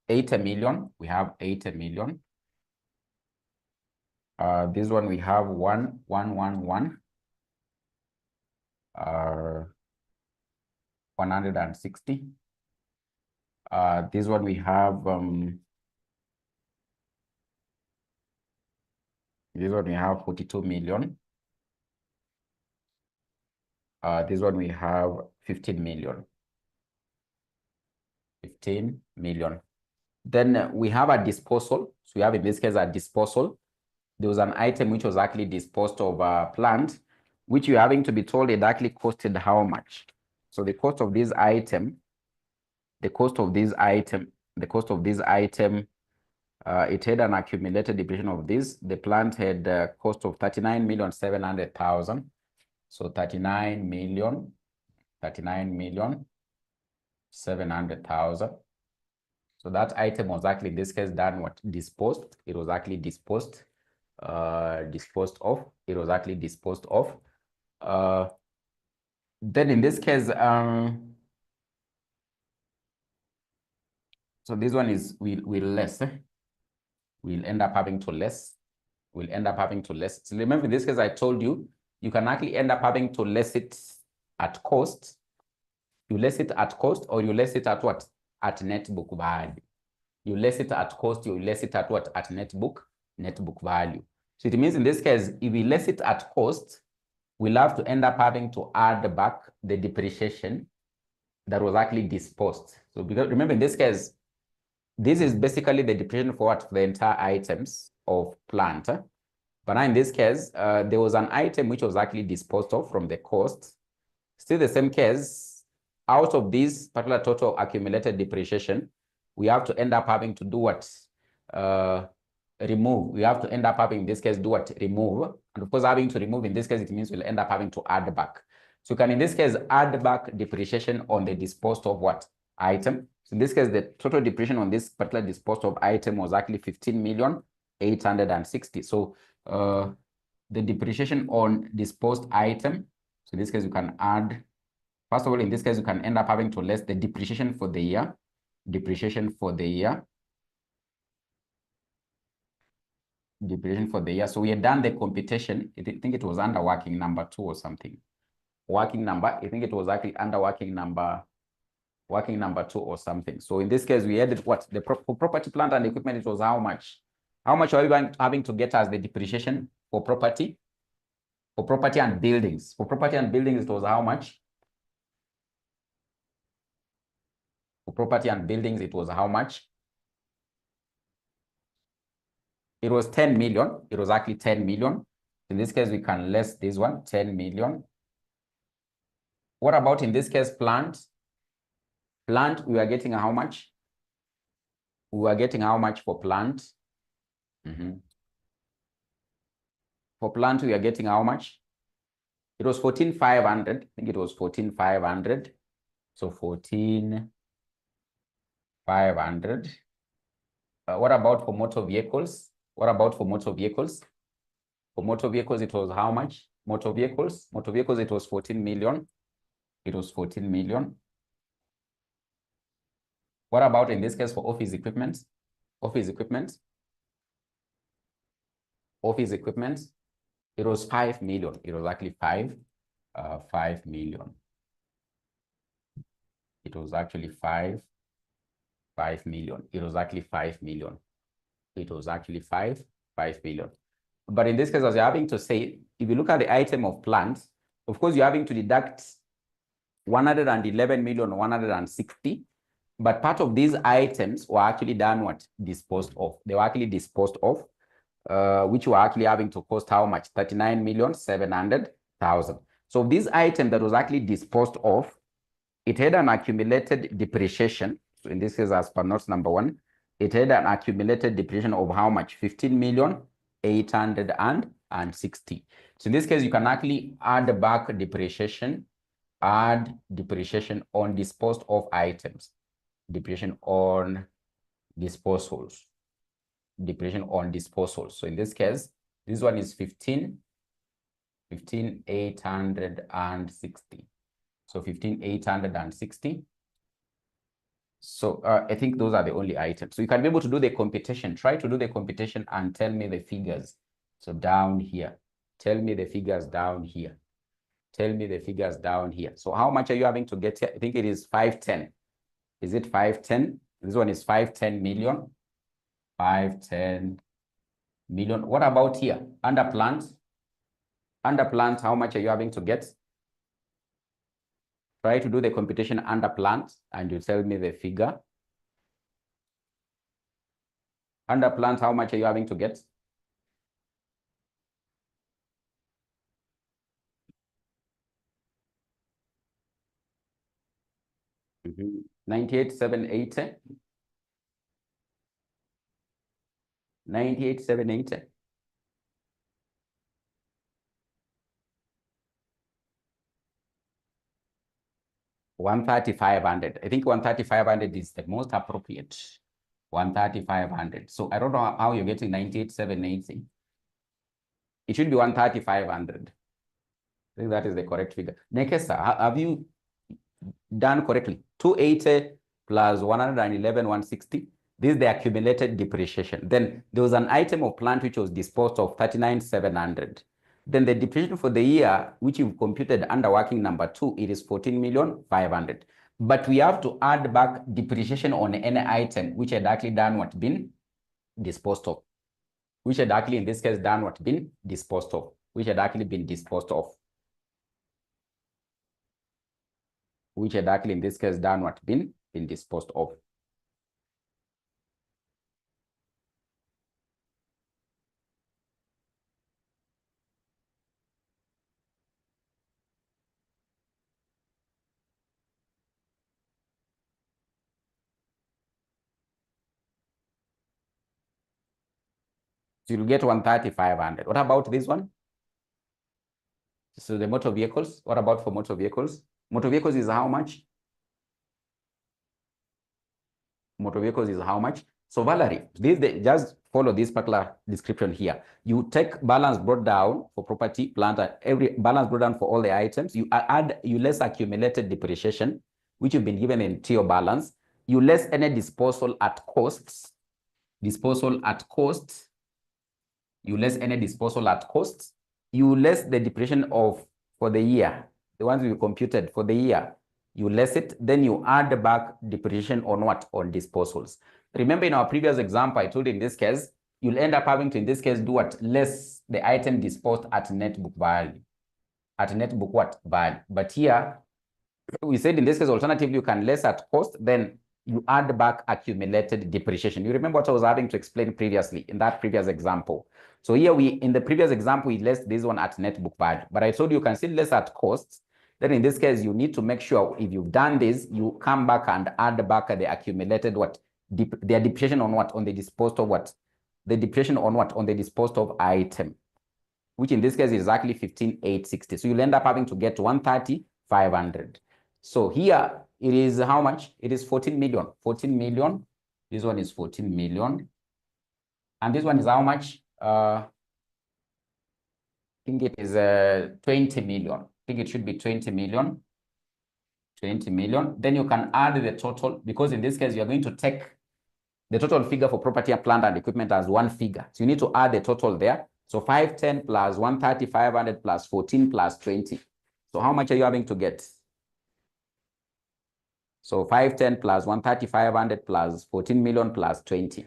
80 million. We have 80 million. This one we have 111. 160. This one we have 42 million. This one we have 15 million. 15 million. Then we have a disposal. So we have in this case a disposal. There was an item which was actually disposed of plant, which you're having to be told it actually costed how much. So the cost of this item, it had an accumulated depreciation of this. The plant had a cost of 39,700,000. So 39,700,000. So that item was actually, in this case, done what? Disposed. It was actually disposed. Disposed of. It was actually disposed of. Then in this case, so this one is will less. We'll end up having to less. We'll end up having to less. So remember, in this case, I told you, you can actually end up having to less it at cost. You less it at cost, or you less it at what? At net book value. You less it at cost, you less it at what? At net book value. So it means in this case, if we less it at cost, we'll have to end up having to add back the depreciation that was actually disposed. So because remember, in this case, this is basically the depreciation for what? For the entire items of plant. But now in this case, there was an item which was actually disposed of from the cost. Still the same case, out of this particular total accumulated depreciation, we have to end up having to do what? Remove. We have to end up having, in this case, do what? Remove. And of course, having to remove, in this case, it means we'll end up having to add back. So you can, in this case, add back depreciation on the disposed of what? Item. So in this case, the total depreciation on this particular disposed of item was actually 15,860,000. So the depreciation on disposed item, so in this case, you can add First of all, in this case, you can end up having to less the depreciation for the year. Depreciation for the year. Depreciation for the year. So we had done the computation. I think it was under working number 2 or something. Working number, I think it was actually under working number 2 or something. So in this case, we added what? For property, plant, and equipment, it was how much? How much are we having to get as the depreciation for property? For property and buildings. For property and buildings, it was how much? For property and buildings, it was how much? It was 10 million. It was actually 10 million. In this case, we can less this one, 10 million. What about in this case, plant? Plant, we are getting how much? We are getting how much for plant? For plant, we are getting how much? It was 14,500. I think it was 14,500. So 14,500. What about for motor vehicles? What about for motor vehicles? For motor vehicles, it was how much? Motor vehicles, it was 14 million. It was 14 million. What about in this case for office equipment? Office equipment. Office equipment. It was 5 million. It was actually 5 million. It was actually 5 million. It was actually 5 million. It was actually 5 million. But in this case, as you're having to say, if you look at the item of plants, of course, you're having to deduct 111,160,000. But part of these items were actually done what? Disposed of. They were actually disposed of, which were actually having to cost how much? 39,700,000. So this item that was actually disposed of, it had an accumulated depreciation. So in this case, as per note number 1, it had an accumulated depreciation of how much? 15,860,000. So in this case, you can actually add back depreciation, add depreciation on disposed of items, depreciation on disposals, depreciation on disposals. So in this case, this one is 15,860. So 15,860. So I think those are the only items. So you can be able to do the computation. Try to do the computation and tell me the figures. So down here, tell me the figures down here. Tell me the figures down here. So how much are you having to get here? I think it is 510. Is it 510? This one is 510 million. 510 million. What about here? Under plant? Under plant, how much are you having to get? Try to do the computation under plant and you tell me the figure. Under plant, how much are you having to get? Mm-hmm. 98,780. 98,780. 135,500. I think 135,500 is the most appropriate. 135,500. So I don't know how you're getting 98,780. It should be 135,500. I think that is the correct figure. Nekesa, have you done correctly? 280 plus 111,160. This is the accumulated depreciation. Then there was an item of plant which was disposed of 39,700. Then the depreciation for the year, which you've computed under working number 2, it is 14,500,000. But we have to add back depreciation on any item which had actually done what? Been disposed of. Which had actually in this case done what? Been disposed of. Which had actually been disposed of. Which had actually in this case done what? Been disposed of. So you'll get 135,500. What about this one? So the motor vehicles, what about for motor vehicles? Motor vehicles is how much? Motor vehicles is how much? So Valerie, just follow this particular description here. You take balance brought down for property, plant, and every balance brought down for all the items. You less accumulated depreciation, which you've been given in TO balance. You less any disposal at costs. Disposal at costs. You less any disposal at costs. You less the depreciation for the year, the ones we computed for the year. You less it, then you add back depreciation on what? On disposals. Remember in our previous example, I told you in this case, you'll end up having to, in this case, do what? Less the item disposed at net book value. At net book what? Value. But here, we said in this case, alternatively, you can less at cost, then you add back accumulated depreciation. You remember what I was having to explain previously in that previous example. So here in the previous example, we less this one at net book value. But I told you can still less at costs. Then in this case, you need to make sure if you've done this, you come back and add back the accumulated what? Their depreciation on what? On the disposed of what? The depreciation on what? On the disposed of item, which in this case is exactly 15,860. So you'll end up having to get 130,500. So here it is how much? It is 14 million. 14 million. This one is 14 million. And this one is how much? I think it is 20 million. I think it should be 20 million. 20 million. Then you can add the total, because in this case, you're going to take the total figure for property, plant, and equipment as one figure. So you need to add the total there. So 510 plus 130,500 plus 14 plus 20. So how much are you having to get? So 510 plus 130,500 plus 14 million plus 20.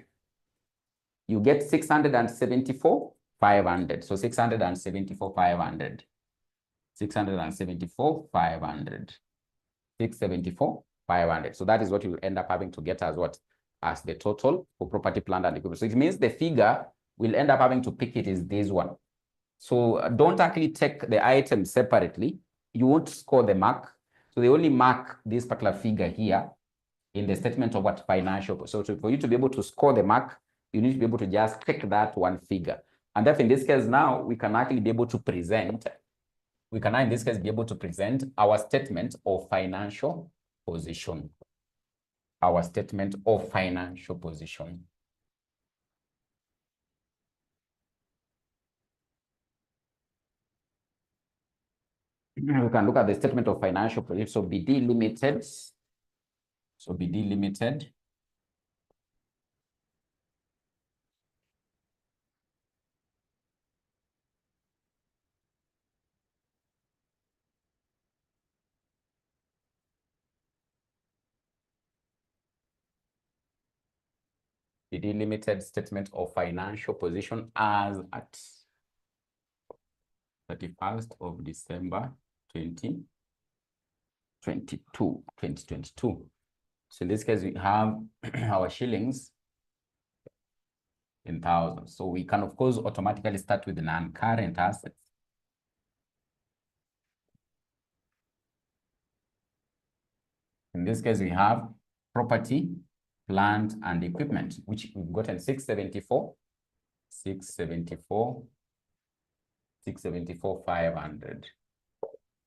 You get 674,500. So 674,500. 674,500. 674,500. So that is what you will end up having to get as what? As the total for property, plant, and equipment. So it means the figure we'll end up having to pick it is this one. So don't actually take the items separately. You won't score the mark. So they only mark this particular figure here in the statement of what? Financial. So for you to be able to score the mark, you need to be able to just take that one figure. And therefore, in this case now, we can actually be able to present, our statement of financial position. Our statement of financial position. We can look at the statement of financial position. So BD Limited. So BD Limited. BD Limited statement of financial position as at 31st of December 2022. So in this case, we have our shillings in thousands. So we can, of course, automatically start with the non-current assets. In this case, we have property, plant, and equipment, which we've gotten 674,500.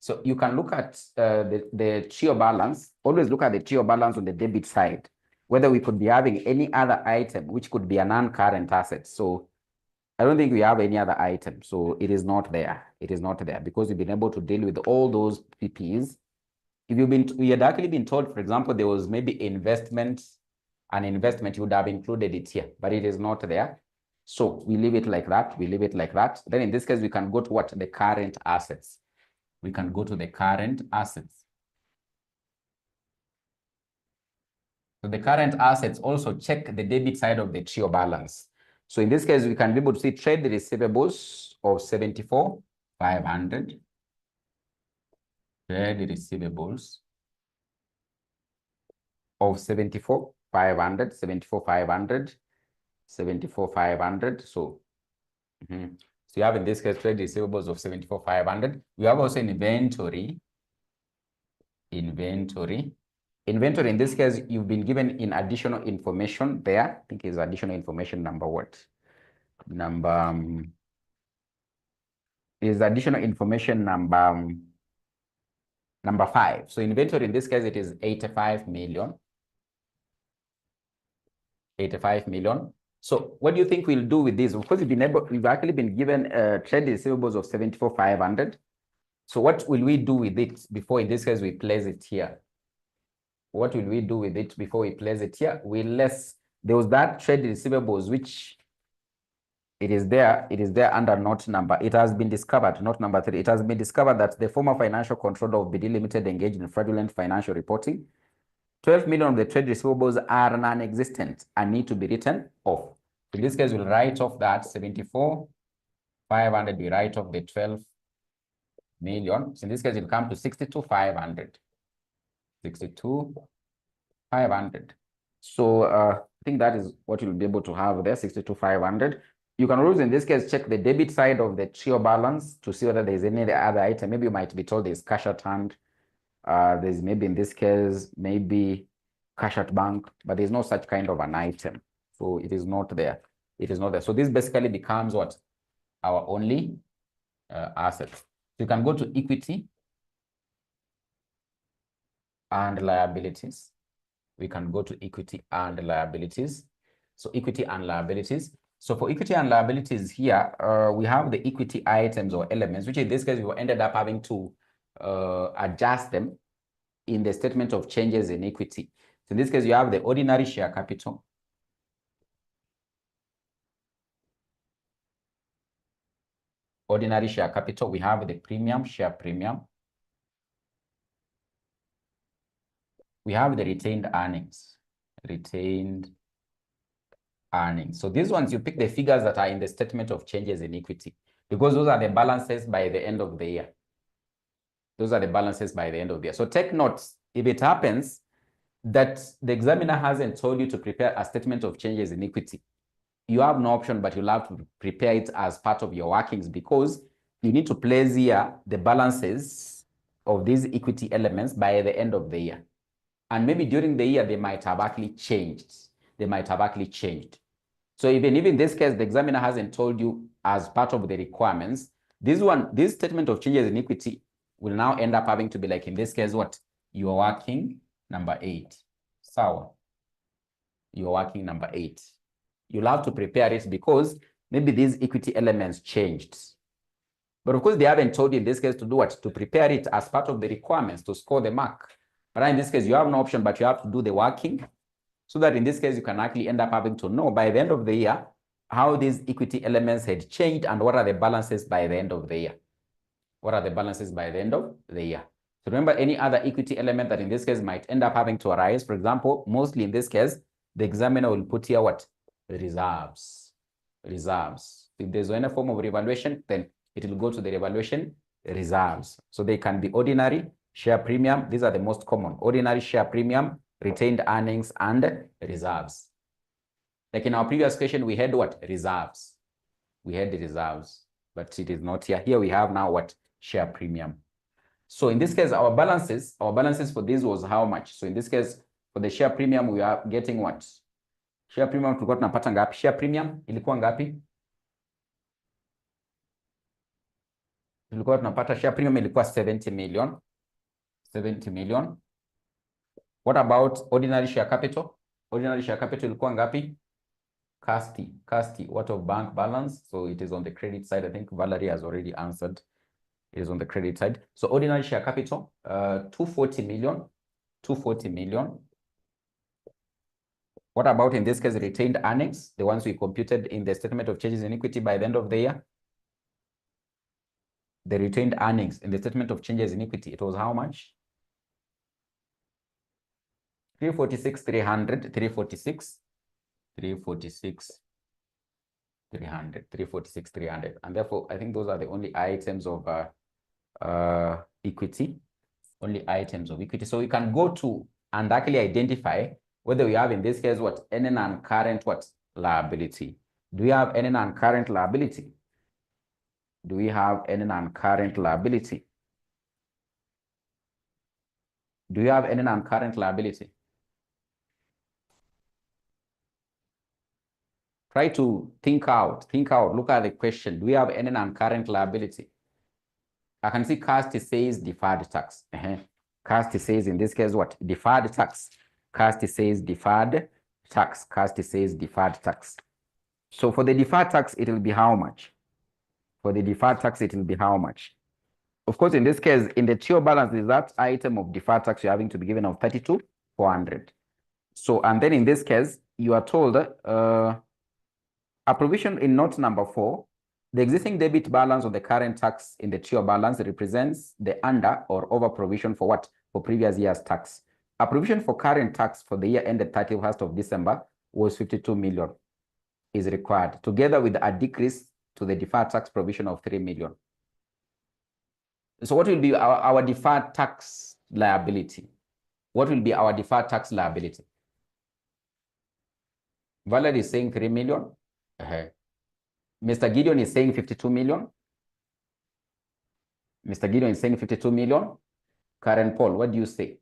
So you can look at the TO balance. Always look at the TO balance on the debit side, whether we could be having any other item which could be a non-current asset. So I don't think we have any other item. So it is not there. It is not there because we've been able to deal with all those PPs. If we had actually been told, for example, there was maybe an investment, you would have included it here, but it is not there. So we leave it like that. Then in this case, we can go to what? The current assets. We can go to the current assets. So the current assets also check the debit side of the TO balance. So in this case, we can be able to see trade receivables of 74,500. Trade receivables of 74,500. So, so you have in this case trade receivables of 74,500. We have also inventory. Inventory in this case, you've been given in additional information there. I think it's additional information number what? Is additional information number 5. So inventory in this case, it is 85 million. 85 million. So what do you think we'll do with this? Of course, we've actually been given trade receivables of 74,500. So what will we do with it before, in this case, we place it here? What will we do with it before we place it here? There was that trade receivables, which it is there under note number. It has been discovered, note number 3. It has been discovered that the former financial controller of BD Limited engaged in fraudulent financial reporting. 12 million of the trade receivables are non-existent and need to be written off. In this case, we'll write off that 74,500. We write off the 12 million. So in this case, it'll come to 62,500. 62,500. So I think that is what you'll be able to have there, 62,500. You can always, in this case, check the debit side of the trio balance to see whether there's any other item. Maybe you might be told there's cash at hand. There's maybe, in this case, maybe cash at bank, but there's no such kind of an item. So it is not there. It is not there. So this basically becomes what? Our only asset. So you can go to equity and liabilities. We can go to equity and liabilities. So equity and liabilities. So for equity and liabilities here, we have the equity items or elements, which in this case, we ended up having to adjust them in the statement of changes in equity. So in this case, you have the ordinary share capital. Ordinary share capital, we have the premium, share premium. We have the retained earnings. Retained earnings. So these ones, you pick the figures that are in the statement of changes in equity, because those are the balances by the end of the year. Those are the balances by the end of the year. So take notes. If it happens that the examiner hasn't told you to prepare a statement of changes in equity, you have no option, but you'll have to prepare it as part of your workings, because you need to place here the balances of these equity elements by the end of the year. And maybe during the year, they might have actually changed. They might have actually changed. So even in this case, the examiner hasn't told you as part of the requirements, this statement of changes in equity will now end up having to be, like in this case, what? You are working number 8. So you are working number 8. You'll have to prepare it because maybe these equity elements changed. But of course, they haven't told you in this case to do what? To prepare it as part of the requirements to score the mark. But in this case, you have no option, but you have to do the working, so that in this case, you can actually end up having to know by the end of the year how these equity elements had changed and what are the balances by the end of the year. What are the balances by the end of the year? So remember, any other equity element that in this case might end up having to arise, for example, mostly in this case, the examiner will put here what? Reserves. Reserves. If there's any form of revaluation, then it will go to the revaluation reserves. So they can be ordinary, share premium. These are the most common. Ordinary, share premium, retained earnings, and reserves. Like in our previous question, we had what? Reserves. We had the reserves, but it is not here. Here we have now what? Share premium. So in this case, our balances for this was how much? So in this case, for the share premium, we are getting what? Share premium tulikuwa tunapata ngapi? Share premium ilikuwa ngapi? Tulikuwa tunapata share premium ilikuwa 70 million. 70 million. What about ordinary share capital? Ordinary share capital ilikuwa ngapi? KASNEB. What of bank balance? So it is on the credit side. I think Valerie has already answered. It is on the credit side. So ordinary share capital, 240 million. 240 million. What about in this case retained earnings? The ones we computed in the statement of changes in equity by the end of the year. The retained earnings in the statement of changes in equity, it was how much? 346, 300, 346, 346, 300, 346, 300. And therefore, I think those are the only items of equity, only items of equity. So we can go to and actually identify whether we have in this case what? Any non-current what? Liability. Do we have any non-current liability? Do we have any non-current liability? Do you have any non-current liability? Try to think out, look at the question. Do we have any non-current liability? I can see CAST says deferred tax. CAST says in this case what? Deferred tax. CAST says deferred tax. KASNEB says deferred tax. So for the deferred tax, it will be how much? For the deferred tax, it will be how much? Of course, in this case, in the TO balance, is that item of deferred tax you're having to be given of 32,400. So, and then in this case, you are told a provision in note number 4, the existing debit balance of the current tax in the TO balance represents the under or over provision for what? For previous year's tax. A provision for current tax for the year ended 31st of December was 52 million is required, together with a decrease to the deferred tax provision of 3 million. So what will be our deferred tax liability? What will be our deferred tax liability? Valerie is saying 3 million. Mr. Gideon is saying 52 million. Mr. Gideon is saying 52 million. Karen Paul, what do you say?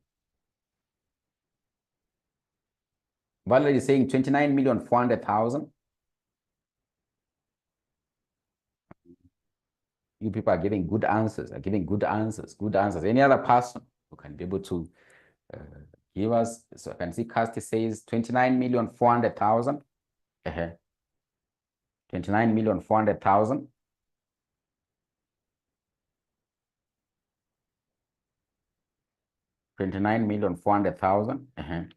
Valerie is saying 29,400,000. You people are giving good answers, good answers. Any other person who can be able to give us? So I can see KASNEB says 29,400,000. 29,400,000. 29,400,000.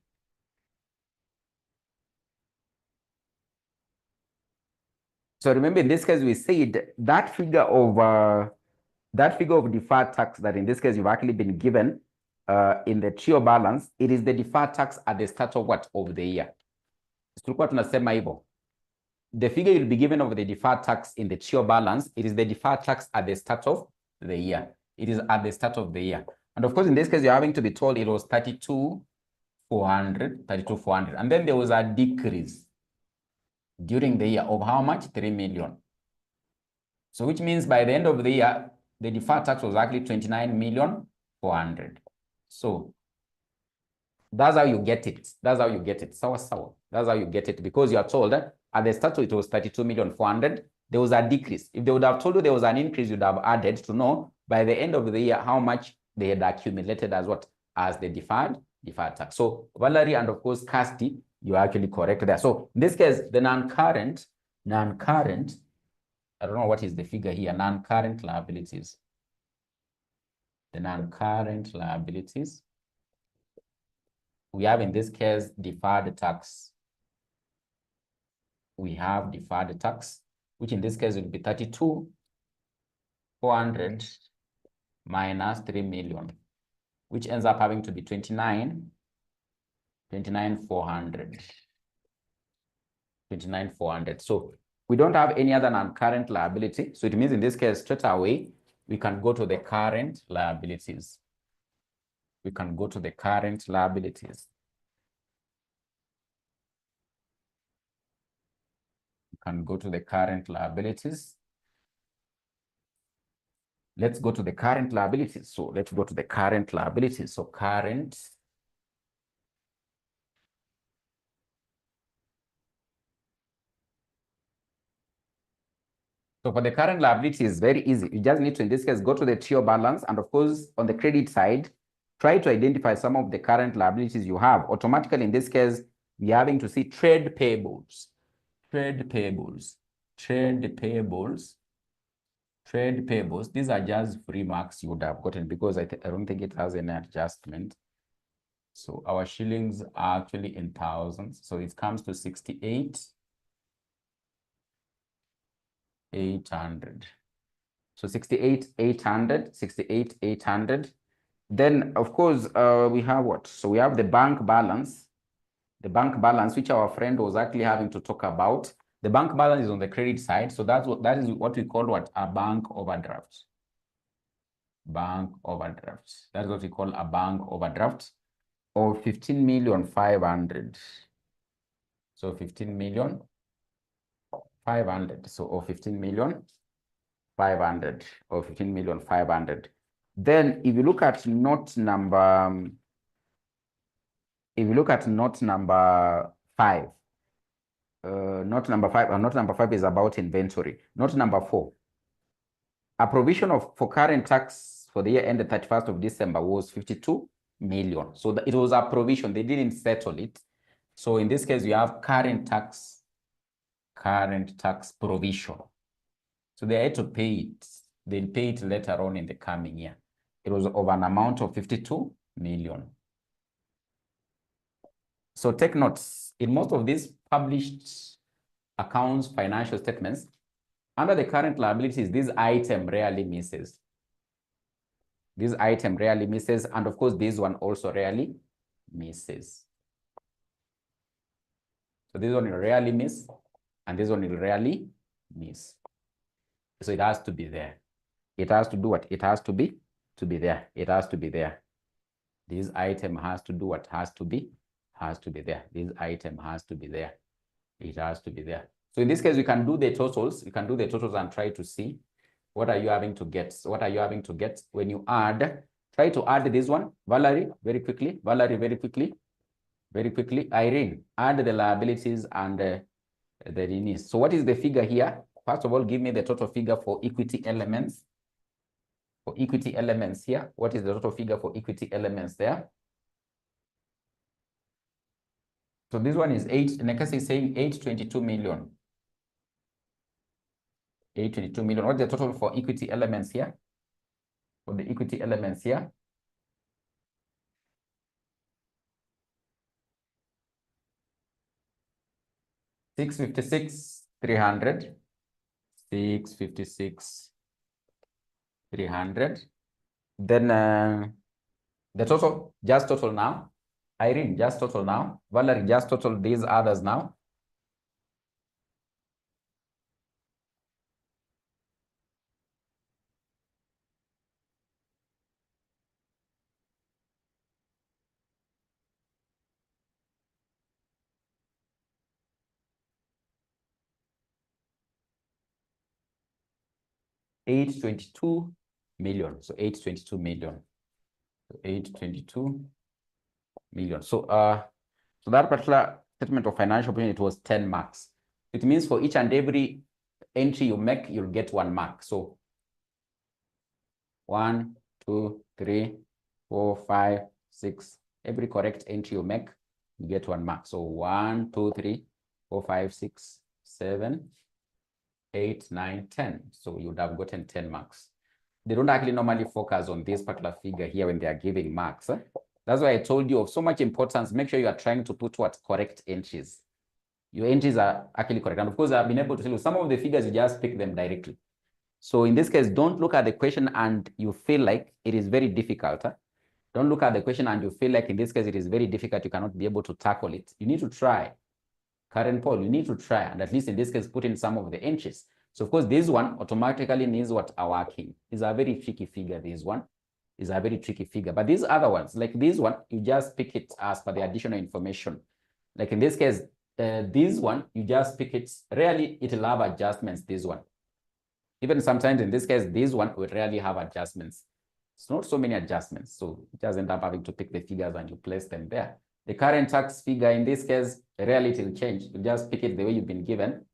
So remember, in this case, we said that figure of deferred tax that in this case you've actually been given in the TO balance, it is the deferred tax at the start of what? Of the year. The figure you'll be given of the deferred tax in the TO balance, it is the deferred tax at the start of the year. It is at the start of the year. And of course, in this case, you're having to be told it was 32,400. And then there was a decrease during the year of how much? 3 million. So which means by the end of the year, the deferred tax was actually 29,400,000. So that's how you get it. That's how you get it. That's how you get it, because you are told that at the start it was 32,400,000. There was a decrease. If they would have told you there was an increase, you'd have added to know by the end of the year how much they had accumulated as what? As the deferred tax. So Valerie and of course KASNEB, you're actually correct there. So in this case, the non-current, I don't know what is the figure here, non-current liabilities. The non-current liabilities, we have in this case deferred tax. We have deferred tax, which in this case will be 32,400,000 minus 3 million, which ends up having to be 29,400,000. So we don't have any other non-current liability. So it means in this case, straight away, we can go to the current liabilities. We can go to the current liabilities. Can go to the current liabilities. Let's go to the current liabilities. So let's go to the current liabilities. So current. So for the current liability is very easy. You just need to, in this case, go to the TO balance. And of course, on the credit side, try to identify some of the current liabilities you have. Automatically, in this case, we're having to see trade payables. Trade payables. These are just free marks you would have gotten because I don't think it has any adjustment. So our shillings are actually in thousands. So it comes to 68,800. So 68,800. Then, of course, we have what? So we have the bank balance. The bank balance, which our friend was actually having to talk about. The bank balance is on the credit side. So that is what we call what? A bank overdraft. Bank overdraft. That's what we call a bank overdraft of 15,500,000. So 15,500,000. So of 15,500,000 or 15,500,000. Then if you look at note number, note number 5, note number 5 is about inventory. Note number 4, a provision for current tax for the year ended 31st of December was 52 million. So it was a provision, they didn't settle it. So in this case, you have current tax provision. So they had to pay it. They'll pay it later on in the coming year. It was of an amount of 52 million. So take notes. In most of these published accounts, financial statements, under the current liabilities, this item rarely misses. This item rarely misses, and of course, this one also rarely misses. So this one will rarely miss, and this one will rarely miss. So it has to be there. It has to do what? It has to be there. It has to be there. This item has to do what? Has to be there. This item has to be there. It has to be there. So in this case, we can do the totals. We can do the totals and try to see what are you having to get. What are you having to get when you add? Try to add this one. Valerie, very quickly. Valerie, very quickly. Very quickly. Irene, add the liabilities and the release. So what is the figure here? First of all, give me the total figure for equity elements. For equity elements here, what is the total figure for equity elements there? So this one is 8, Nekasi is saying 822 million. 822 million. What's the total for equity elements here? For the equity elements here? $656, 300. 656, 300. Then the total, just total now. Irene, just total now. Valerie, just total these others now. $822 million. So 822 million. So 822 million. So so that particular statement of financial position, it was 10 marks. It means for each and every entry you make, you'll get 1 mark. So 1, 2, 3, 4, 5, 6. Every correct entry you make, you get 1 mark. So 1, 2, 3, 4, 5, 6, 7, 8, 9, 10. So you would have gotten 10 marks. They don't actually normally focus on this particular figure here when they are giving marks. That's why I told you of so much importance. Make sure you are trying to put what? Correct entries. Your entries are actually correct. And of course, I've been able to tell you some of the figures, you just pick them directly. So in this case, don't look at the question and you feel like it is very difficult. Don't look at the question and you feel like in this case, it is very difficult. You cannot be able to tackle it. You need to try. Karen Paul, you need to try. And at least in this case, put in some of the entries. So of course, this one automatically needs what are working. It's a very tricky figure, this one. Is a very tricky figure. But these other ones, like this one, you just pick it as per the additional information. Like in this case, this one, you just pick it. Rarely it will have adjustments, this one. Even sometimes in this case, this one will rarely have adjustments. It's not so many adjustments. So you just end up having to pick the figures and you place them there. The current tax figure in this case, rarely it will change. You just pick it the way you've been given.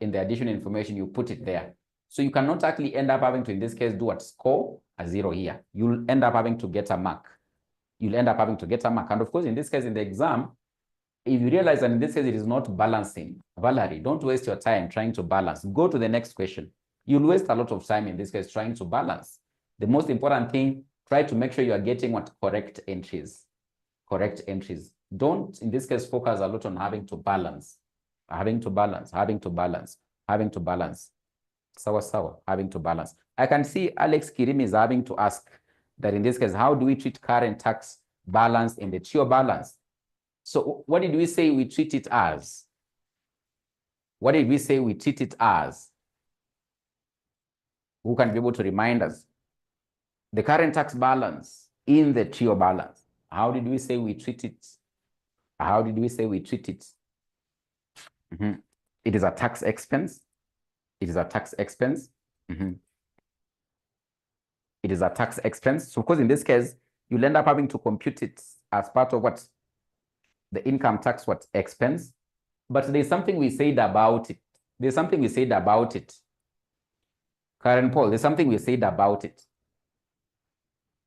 In the additional information, you put it there. So you cannot actually end up having to, in this case, do what? Score a 0 here. You'll end up having to get a mark. You'll end up having to get a mark. And of course, in this case, in the exam, if you realize that in this case, it is not balancing, Valerie, don't waste your time trying to balance. Go to the next question. You'll waste a lot of time in this case trying to balance. The most important thing, try to make sure you are getting what? Correct entries. Correct entries. Don't, in this case, focus a lot on having to balance. Having to balance. Having to balance. Sawa, having to balance. I can see Alex Kirimi is having to ask that in this case, how do we treat current tax balance in the TIO balance? So what did we say we treat it as? What did we say we treat it as? Who can be able to remind us? The current tax balance in the TIO balance. How did we say we treat it? How did we say we treat it? It is a tax expense. It is a tax expense. It is a tax expense. So of course, in this case, you'll end up having to compute it as part of what? The income tax what? Expense. But there's something we said about it. There's something we said about it. Karen Paul, there's something we said about it.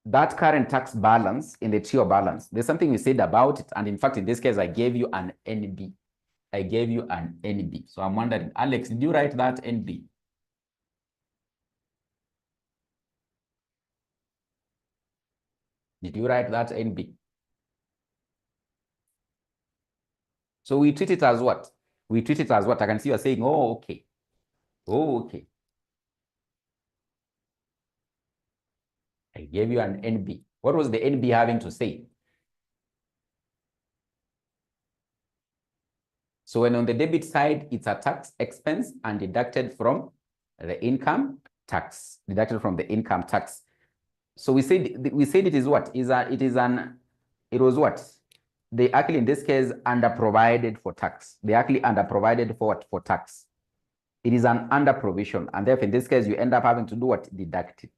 that current tax balance in the TO balance, there's something we said about it. And in fact, in this case, I gave you an NB. I gave you an NB. So I'm wondering, Alex, did you write that NB? Did you write that NB? So we treat it as what? We treat it as what? I can see you're saying, oh, okay. Oh, okay. I gave you an NB. What was the NB having to say? So when on the debit side, it's a tax expense and deducted from the income tax. Deducted from the income tax. So we said it is what? It was what? They actually, in this case, underprovided for tax. They actually underprovided for what? For tax. It is an under provision. And therefore, in this case, you end up having to do what? Deduct it.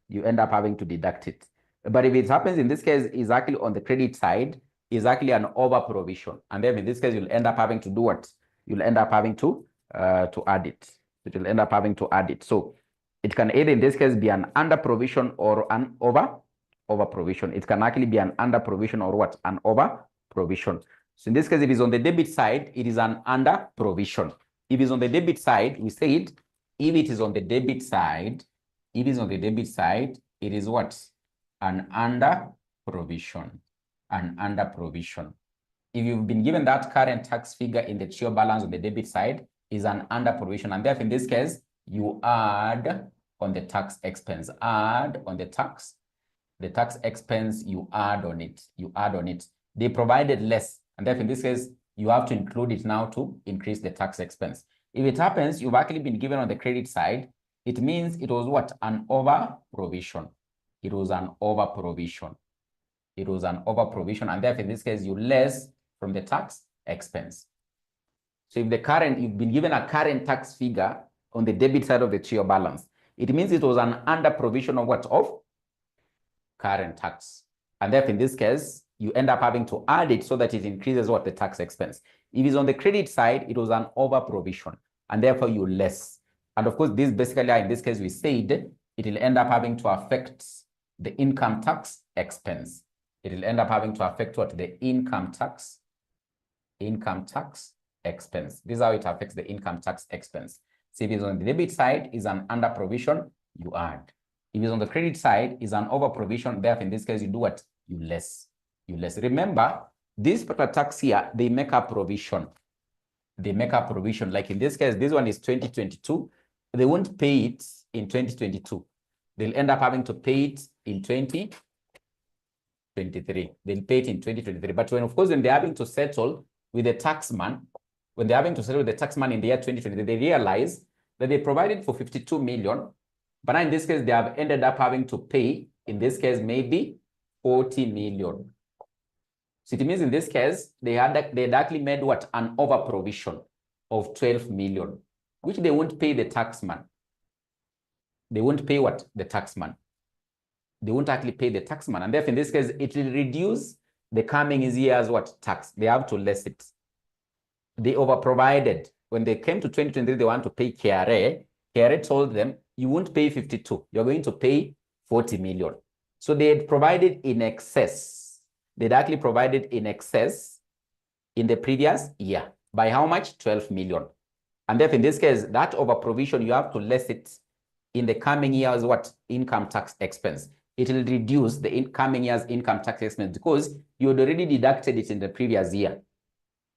You end up having to deduct it. But if it happens in this case, is actually on the credit side, is actually an over provision. And then in this case, you'll end up having to do what? You'll end up having to add it. It will end up having to add it. So it can either in this case be an under provision or an over provision. It can actually be an under provision or what? An over provision. So in this case, if it's on the debit side, it is an under provision. If it's on the debit side, we said, if it is on the debit side, it is on the debit side, it is what? An under provision. An under provision. If you've been given that current tax figure in the TO balance on the debit side, is an under provision. And therefore, in this case, you add on the tax expense. Add on the tax expense, you add on it. You add on it. They provided less. And therefore, in this case, you have to include it now to increase the tax expense. If it happens, you've actually been given on the credit side, it means it was what? An over provision. It was an over provision. It was an over provision. And therefore, in this case, you less from the tax expense. So if you've been given a current tax figure on the debit side of the TO balance, it means it was an under provision of what? Of current tax. And therefore, in this case, you end up having to add it so that it increases what? The tax expense. If it's on the credit side, it was an over provision. And therefore, you less. And of course, this basically, in this case, we said it will end up having to affect the income tax expense. It will end up having to affect what? The income tax expense. This is how it affects the income tax expense. So if it's on the debit side, is an under provision, you add. If it's on the credit side, is an over provision. Therefore, in this case, you do what? You less. You less. Remember, this particular tax here, they make a provision. They make a provision. Like in this case, this one is 2022. They won't pay it in 2022. They'll end up having to pay it in 2023. They'll pay it in 2023. But when, of course, when they're having to settle with the taxman, in the year 2020, they realize that they provided for 52 million. But now in this case, they have ended up having to pay, in this case, maybe 40 million. So it means in this case, they had actually made what? An over provision of 12 million, which they won't pay the taxman. They won't pay what? The taxman. They won't actually pay the taxman. And therefore, in this case, it will reduce the coming year's what? Tax. They have to less it. They overprovided. When they came to 2023, they want to pay KRA. KRA told them, you won't pay 52. You're going to pay 40 million. So they had provided in excess. They'd actually provided in excess in the previous year. By how much? 12 million. And therefore, in this case, that over provision, you have to less it in the coming year's what? Income tax expense. It will reduce the incoming year's income tax expense because you had already deducted it in the previous year.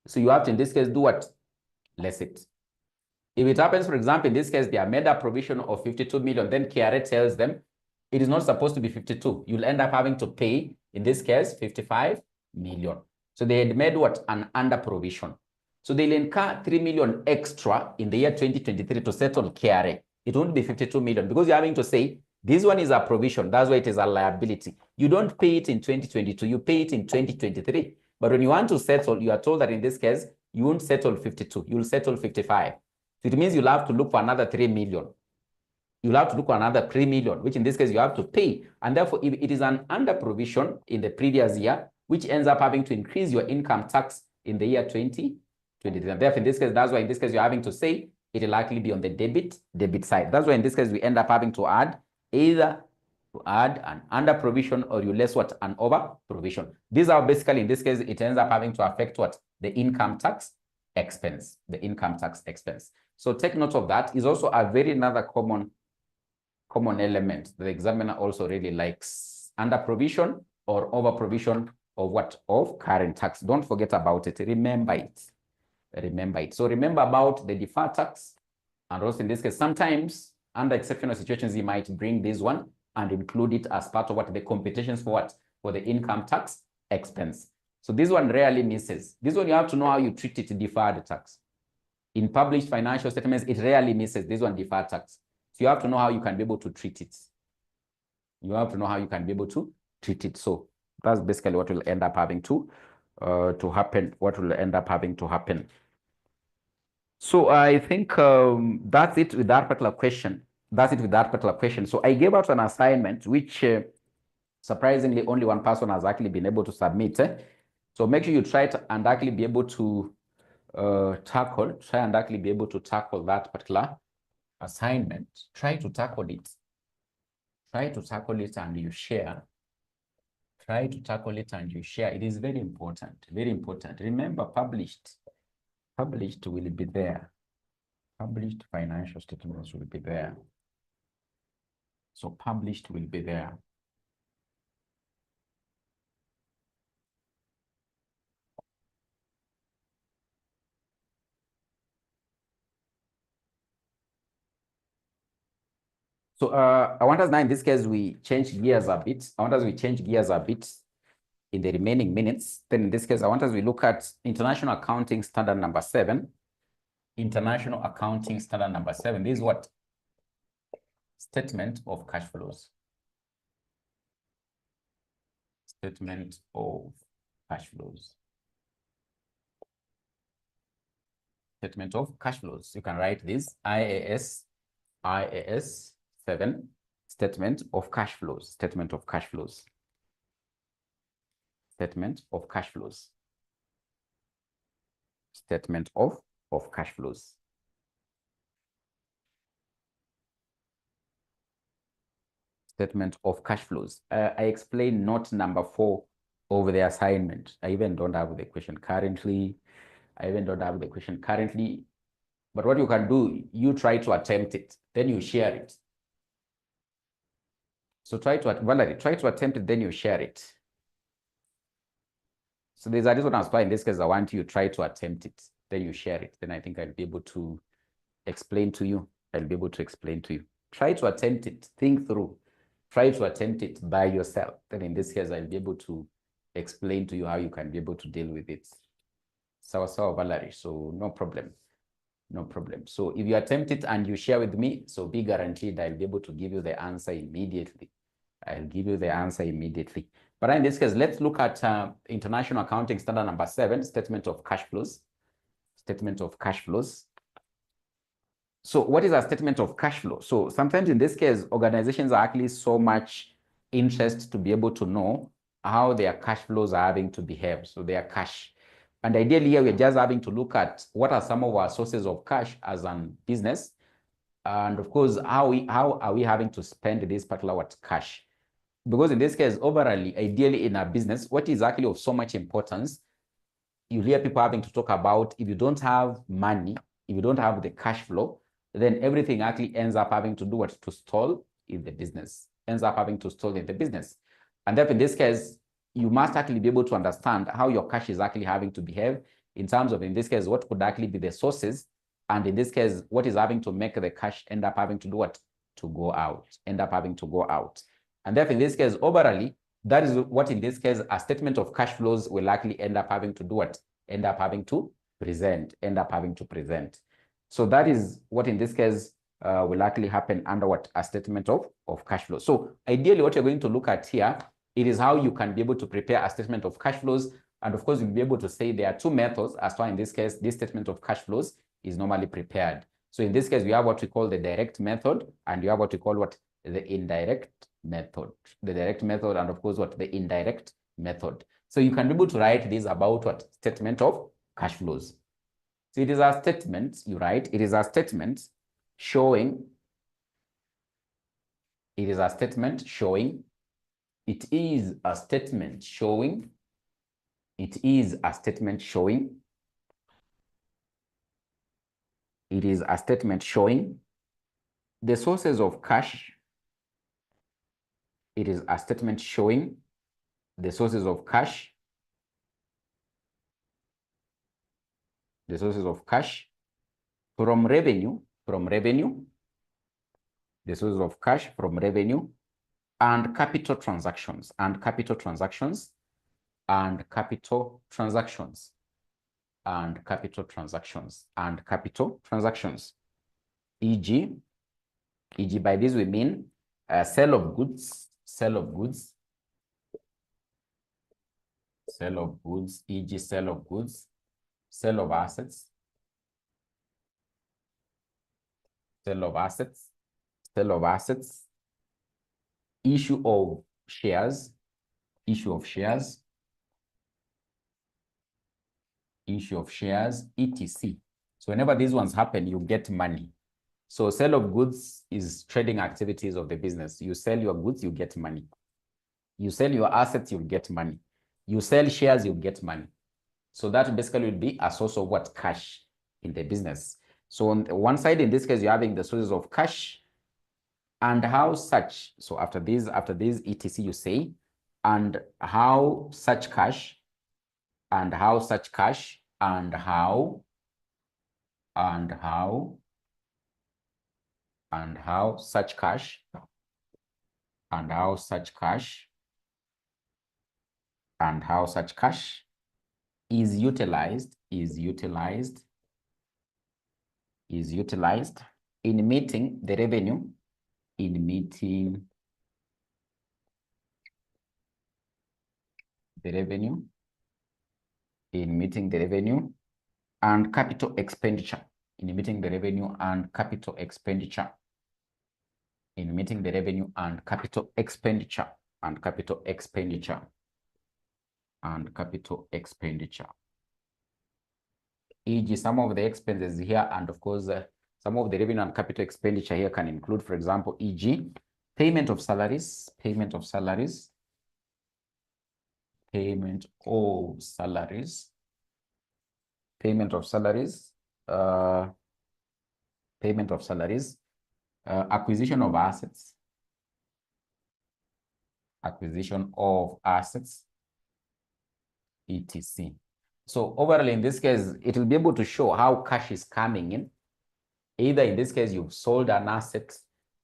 So you have to, in this case, do what? Less it. If it happens, for example, in this case, they have made a provision of 52 million, then KRA tells them it is not supposed to be 52. You'll end up having to pay, in this case, 55 million. So they had made what? An under provision. So they'll incur 3 million extra in the year 2023 to settle KRA. It won't be 52 million because you're having to say, this one is a provision. That's why it is a liability. You don't pay it in 2022. You pay it in 2023. But when you want to settle, you are told that in this case, you won't settle 52. You'll settle 55. So it means you'll have to look for another 3 million. You'll have to look for another 3 million, which in this case, you have to pay. And therefore, if it is an under provision in the previous year, which ends up having to increase your income tax in the year 2023. And therefore, in this case, that's why in this case, you're having to say it will likely be on the debit side. That's why in this case, we end up having to add either to add an under provision, or you less what? An over provision. These are basically, in this case, it ends up having to affect what? The income tax expense, the income tax expense. So take note of that. Is also a very another common element the examiner also really likes: under provision or over provision of what? Of current tax. Don't forget about it. Remember it. Remember it. So remember about the deferred tax. And also in this case, sometimes under exceptional situations, you might bring this one and include it as part of what? The computations for what? For the income tax expense. So this one rarely misses. This one you have to know how you treat it, deferred tax. In published financial statements, it rarely misses this one, deferred tax. So you have to know how you can be able to treat it. You have to know how you can be able to treat it. So that's basically what will end up having to happen. What will end up having to happen. So I think that's it with that particular question. That's it with that particular question. So I gave out an assignment, which surprisingly only one person has actually been able to submit. So make sure you try to and actually be able to tackle that particular assignment. Try to tackle it. Try to tackle it and you share. Try to tackle it and you share. It is very important. Very important. Remember, published will be there. Published financial statements will be there. So published will be there. So I want us now, in this case, we change gears a bit. I want us we change gears a bit in the remaining minutes. Then in this case, I want us we look at International Accounting Standard number 7. International Accounting Standard number 7. This is what? Statement of cash flows. Statement of cash flows. Statement of cash flows. You can write this IAS 7, statement of cash flows. Statement of cash flows. Statement of cash flows. Statement of cash flows. Statement of cash flows. I explained note number 4 over the assignment. I even don't have the question currently. But what you can do, you try to attempt it, then you share it. So Valerie, try to attempt it, then you share it. So there's a reason as why in this case, I want you to try to attempt it, then you share it. Then I think I'll be able to explain to you. Try to attempt it, think through. Try to attempt it by yourself. Then in this case, I'll be able to explain to you how you can be able to deal with it. So Valerie, so no problem. No problem. So if you attempt it and you share with me, so be guaranteed I'll be able to give you the answer immediately. I'll give you the answer immediately. But in this case, let's look at International Accounting Standard number 7, Statement of Cash Flows. Statement of Cash Flows. So what is a statement of cash flow? So sometimes in this case, organizations are actually so much interest to be able to know how their cash flows are having to behave. So their cash. And ideally here, we're just having to look at what are some of our sources of cash as a business. And of course, how are we having to spend this particular cash? Because in this case, overall, ideally in a business, what is actually of so much importance, you hear people having to talk about, if you don't have money, if you don't have the cash flow, then everything actually ends up having to do what? To stall in the business. Ends up having to stall in the business. And therefore, in this case, you must actually be able to understand how your cash is actually having to behave in terms of, in this case, what could actually be the sources. And in this case, what is having to make the cash end up having to do what? To go out, end up having to go out. And therefore, in this case, overall, that is what, in this case, a statement of cash flows will likely end up having to do what? End up having to present, So that is what, in this case, will likely happen under what? A statement of cash flow. So ideally, what you're going to look at here, it is how you can be able to prepare a statement of cash flows. And of course, you'll be able to say there are two methods as to, in this case, this statement of cash flows is normally prepared. So in this case, we have what we call the direct method, and you have what we call what? The indirect method. The direct method, and of course, what? The indirect method. So you can be able to write this about what? Statement of cash flows. So it is a statement, you write, it is a statement showing It is a statement showing. It is a statement showing. It is a statement showing. It is a statement showing the sources of cash. It is a statement showing the sources of cash. The sources of cash from revenue, the sources of cash from revenue, and capital transactions, and capital transactions, and capital transactions, and capital transactions, and capital transactions. E.g., by this we mean sale of goods, sale of goods, sale of goods, e.g. sale of goods, sale of assets, sale of assets, sale of assets, issue of shares, issue of shares, issue of shares, etc. So whenever these ones happen, you get money. So sale of goods is trading activities of the business. You sell your goods, you get money. You sell your assets, you get money. You sell shares, you get money. So that basically will be a source of what? Cash in the business. So on one side, in this case, you're having the sources of cash and how such. So after these, etc, you say, and how such cash, and how such cash, and how such cash, and how such cash, and how such cash is utilized in meeting the revenue, in meeting the revenue, in meeting the revenue and capital expenditure, in meeting the revenue and capital expenditure, in meeting the revenue and capital expenditure, and capital expenditure, and capital expenditure. E.g., some of the expenses here, and of course, some of the revenue and capital expenditure here can include, for example, e.g., payment of salaries, payment of salaries, payment of salaries, payment of salaries, payment of salaries, acquisition of assets, acquisition of assets, etc. So overall, in this case, it will be able to show how cash is coming in. Either in this case, you've sold an asset,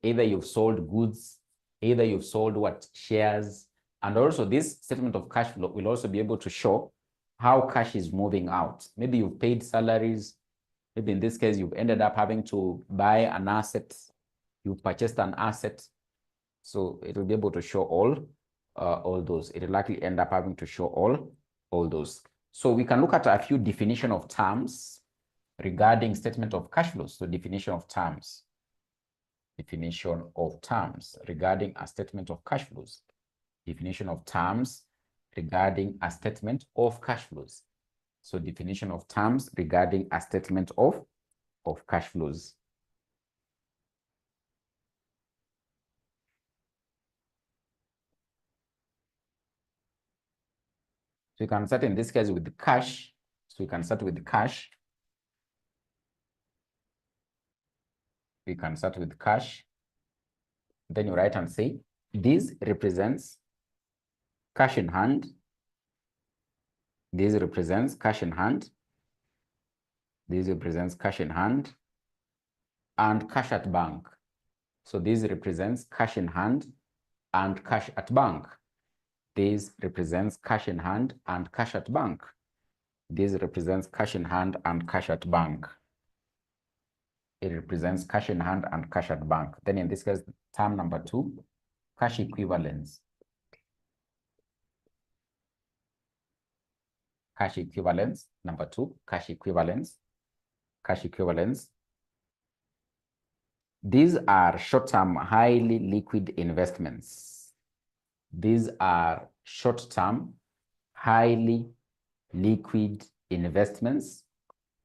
either you've sold goods, either you've sold what? Shares. And also this statement of cash flow will also be able to show how cash is moving out. Maybe you've paid salaries. Maybe in this case, you've ended up having to buy an asset. You've purchased an asset. So it will be able to show all those. It will likely end up having to show all those. So we can look at a few definition of terms regarding statement of cash flows. So definition of terms regarding a statement of cash flows. Definition of terms regarding a statement of cash flows. So definition of terms regarding a statement of cash flows. So you can start in this case with the cash. So you can start with the cash. We can start with cash. Then you write and say, this represents cash in hand. This represents cash in hand. This represents cash in hand and cash at bank. So this represents cash in hand and cash at bank. This represents cash in hand and cash at bank. This represents cash in hand and cash at bank. It represents cash in hand and cash at bank. Then in this case, term number 2, cash equivalents. Cash equivalents. Number 2, cash equivalents. Cash equivalents. These are short-term, highly liquid investments. These are short-term, highly liquid investments.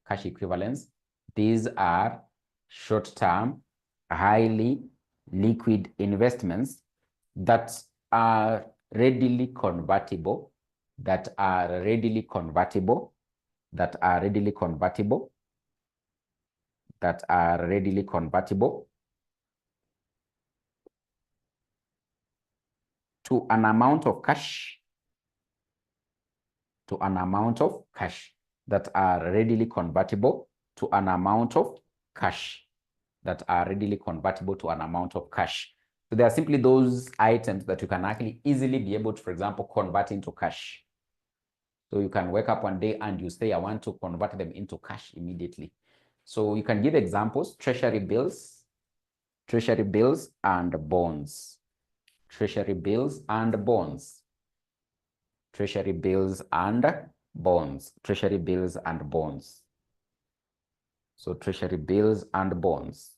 Cash equivalents. These are short-term, highly liquid investments that are readily convertible, that are readily convertible, that are readily convertible, that are readily convertible to an amount of cash, to an amount of cash, that are readily convertible to an amount of cash, that are readily convertible to an amount of cash. So they are simply those items that you can actually easily be able to, for example, convert into cash. So you can wake up one day and you say, I want to convert them into cash immediately. So you can give examples: treasury bills and bonds, treasury bills and bonds, treasury bills and bonds, treasury bills and bonds. So treasury bills and bonds,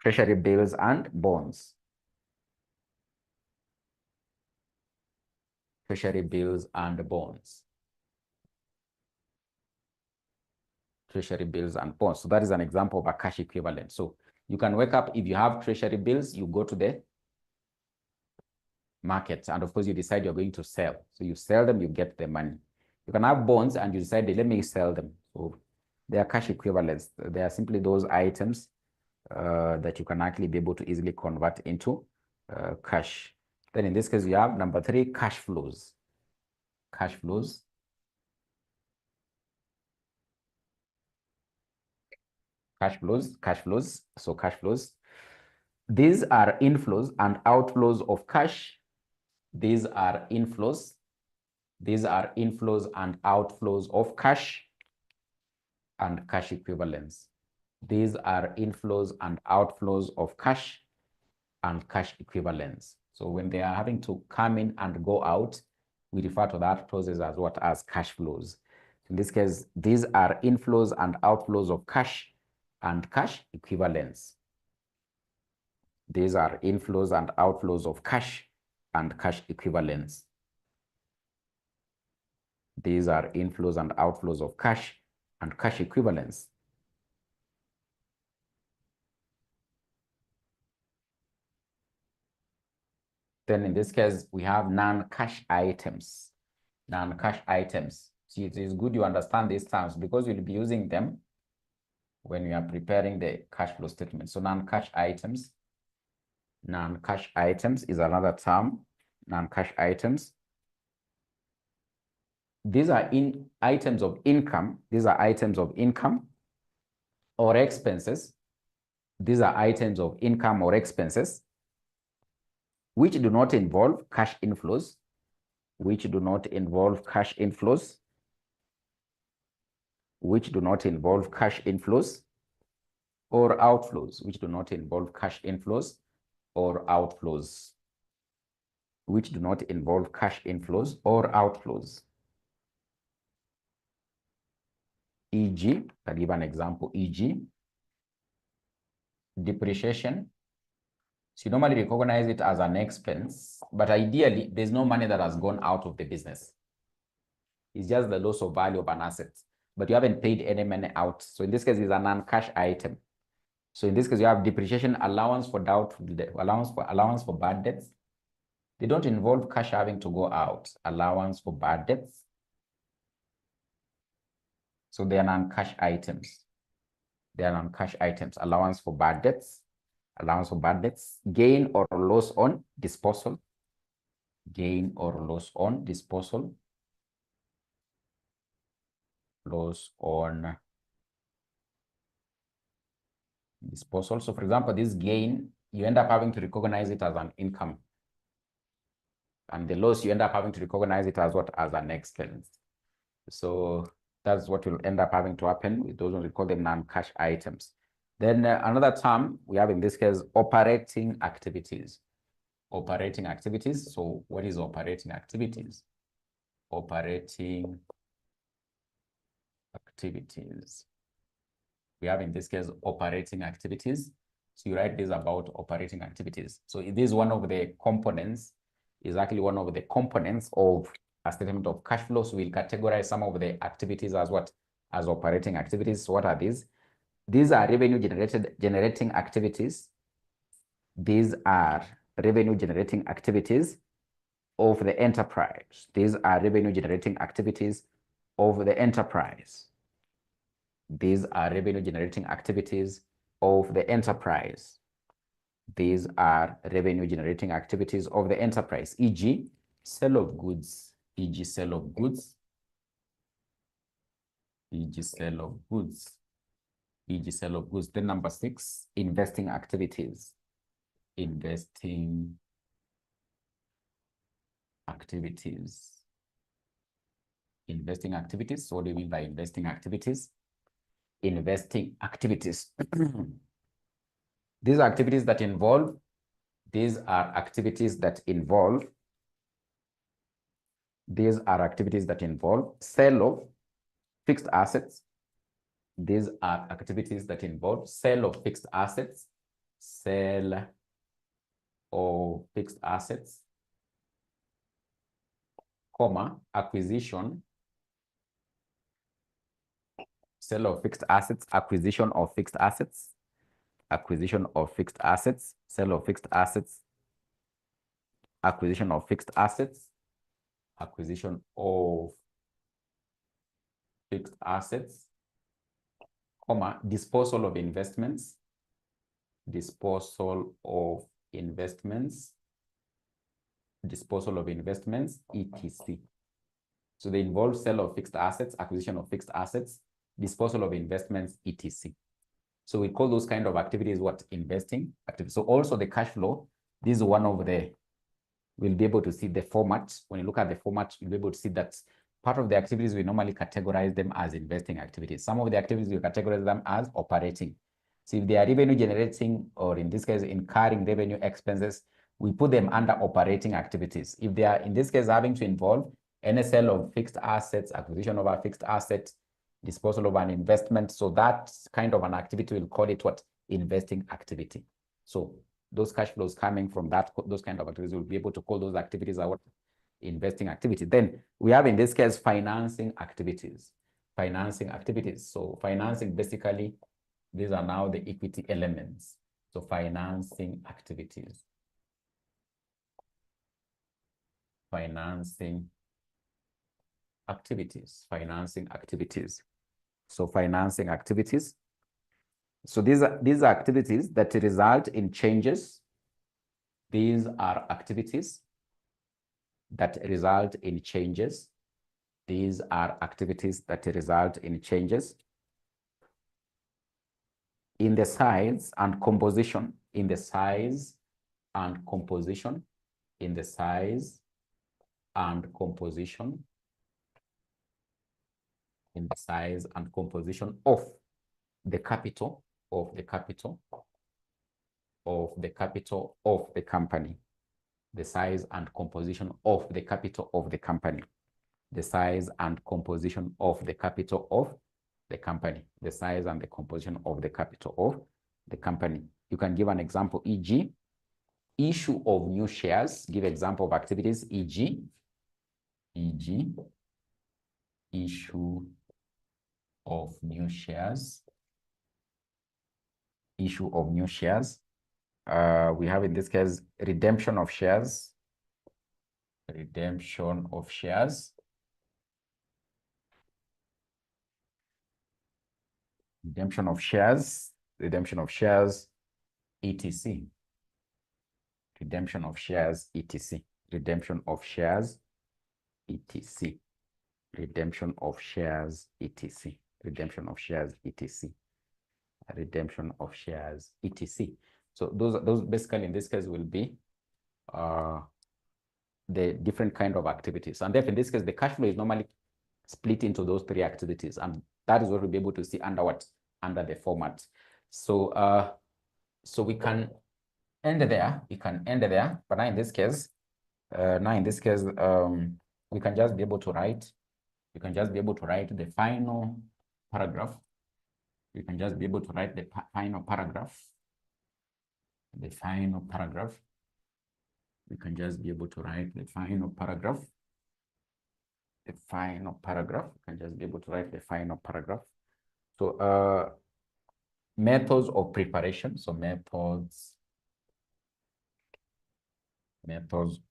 treasury bills and bonds, treasury bills and bonds, treasury bills and bonds. So that is an example of a cash equivalent. So you can wake up, if you have treasury bills, you go to the market, and of course you decide you're going to sell. So you sell them, you get the money. You can have bonds and you decide, let me sell them. So they are cash equivalents. They are simply those items that you can actually be able to easily convert into cash. Then in this case, we have number 3, cash flows. Cash flows. Cash flows, cash flows. So cash flows. These are inflows and outflows of cash. These are inflows. These are inflows and outflows of cash and cash equivalents. These are inflows and outflows of cash and cash equivalents. So when they are having to come in and go out, we refer to that process as what? As cash flows. In this case, these are inflows and outflows of cash and cash equivalents. These are inflows and outflows of cash and cash equivalents. These are inflows and outflows of cash and cash equivalents. Then in this case, we have non-cash items. Non-cash items. See, it is good you understand these terms because you'll be using them when you are preparing the cash flow statement. So non-cash items. Non-cash items is another term. Non-cash items. These are items of income. These are items of income or expenses. These are items of income or expenses which do not involve cash inflows, which do not involve cash inflows, which do not involve cash inflows or outflows, which do not involve cash inflows or outflows, which do not involve cash inflows or outflows. E.g., I'll give an example, e.g., depreciation. So you normally recognize it as an expense, but ideally, there's no money that has gone out of the business. It's just the loss of value of an asset, but you haven't paid any money out. So in this case, it's a non-cash item. So in this case, you have depreciation, allowance for doubtful debt, allowance for bad debts. They don't involve cash having to go out. Allowance for bad debts. So they are non-cash items. They are non-cash items. Allowance for bad debts. Allowance for bad debts. Gain or loss on disposal. Gain or loss on disposal. Loss on disposal. So for example, this gain, you end up having to recognize it as an income. And the loss, you end up having to recognize it as what? As an expense. So that's what will end up having to happen with those ones. We call them non-cash items. Then another term we have in this case, operating activities. Operating activities. So what is operating activities? Operating activities. We have in this case operating activities. So you write this about operating activities. So it is one of the components, is actually one of the components of a statement of cash flow. So we'll categorize some of the activities as what? As operating activities. So what are these? These are revenue generating activities. These are revenue generating activities of the enterprise. These are revenue generating activities of the enterprise. These are revenue generating activities of the enterprise. These are revenue generating activities of the enterprise, e.g., sale of goods, e.g., sale of goods, e.g., sale of goods, e.g., sale of goods. Then number 6, investing activities. Investing activities. Investing activities. So what do you mean by investing activities? Investing activities. These are activities that involve, these are activities that involve sale of fixed assets. These are activities that involve sale of fixed assets, sale of fixed assets, comma, acquisition, sale of fixed assets, acquisition of fixed assets, acquisition of fixed assets, sale of fixed assets, acquisition of fixed assets, acquisition of fixed assets, comma, disposal of investments, disposal of investments, disposal of investments, etc. So they involve sale of fixed assets, acquisition of fixed assets, disposal of investments, etc. So we call those kind of activities what? Investing activities. So also the cash flow, this is one of the, we'll be able to see the format. When you look at the format, you'll be able to see that part of the activities, we normally categorize them as investing activities. Some of the activities, we categorize them as operating. So if they are revenue generating, or in this case, incurring revenue expenses, we put them under operating activities. If they are, in this case, having to involve any sale of fixed assets, acquisition of a fixed asset, disposal of an investment, so that kind of an activity, we'll call it what? Investing activity. So those cash flows coming from that, those kind of activities, we'll be able to call those activities our investing activity. Then we have, in this case, financing activities. Financing activities. So financing, basically, these are now the equity elements. So financing activities. Financing activities. Financing activities. So financing activities. So these are activities that result in changes. These are activities that result in changes. These are activities that result in changes in the size and composition, in the size and composition, in the size and composition, in the size and composition of the capital, of the capital, of the capital of the company. The size and composition of the capital of the company. The size and composition of the capital of the company. The size and the composition of the capital of the company. You can give an example, e.g., issue of new shares. Give example of activities, e.g., issue of new shares. Issue of new shares. We have, in this case, redemption of shares. Redemption of shares. Redemption of shares. Redemption of shares, etc. Redemption of shares, etc. Redemption of shares, etc. Redemption of shares, etc. Redemption of shares, etc. Redemption of shares, etc. So those basically, in this case, will be the different kind of activities. And therefore, in this case, the cash flow is normally split into those 3 activities. And that is what we'll be able to see under what? Under the format. So so we can end there. We can end there. But now in this case, we can just be able to write. You can just be able to write the final paragraph. You can just be able to write the final paragraph. The final paragraph. We can just be able to write the final paragraph. The final paragraph. You can just be able to write the final paragraph. So methods of preparation. So methods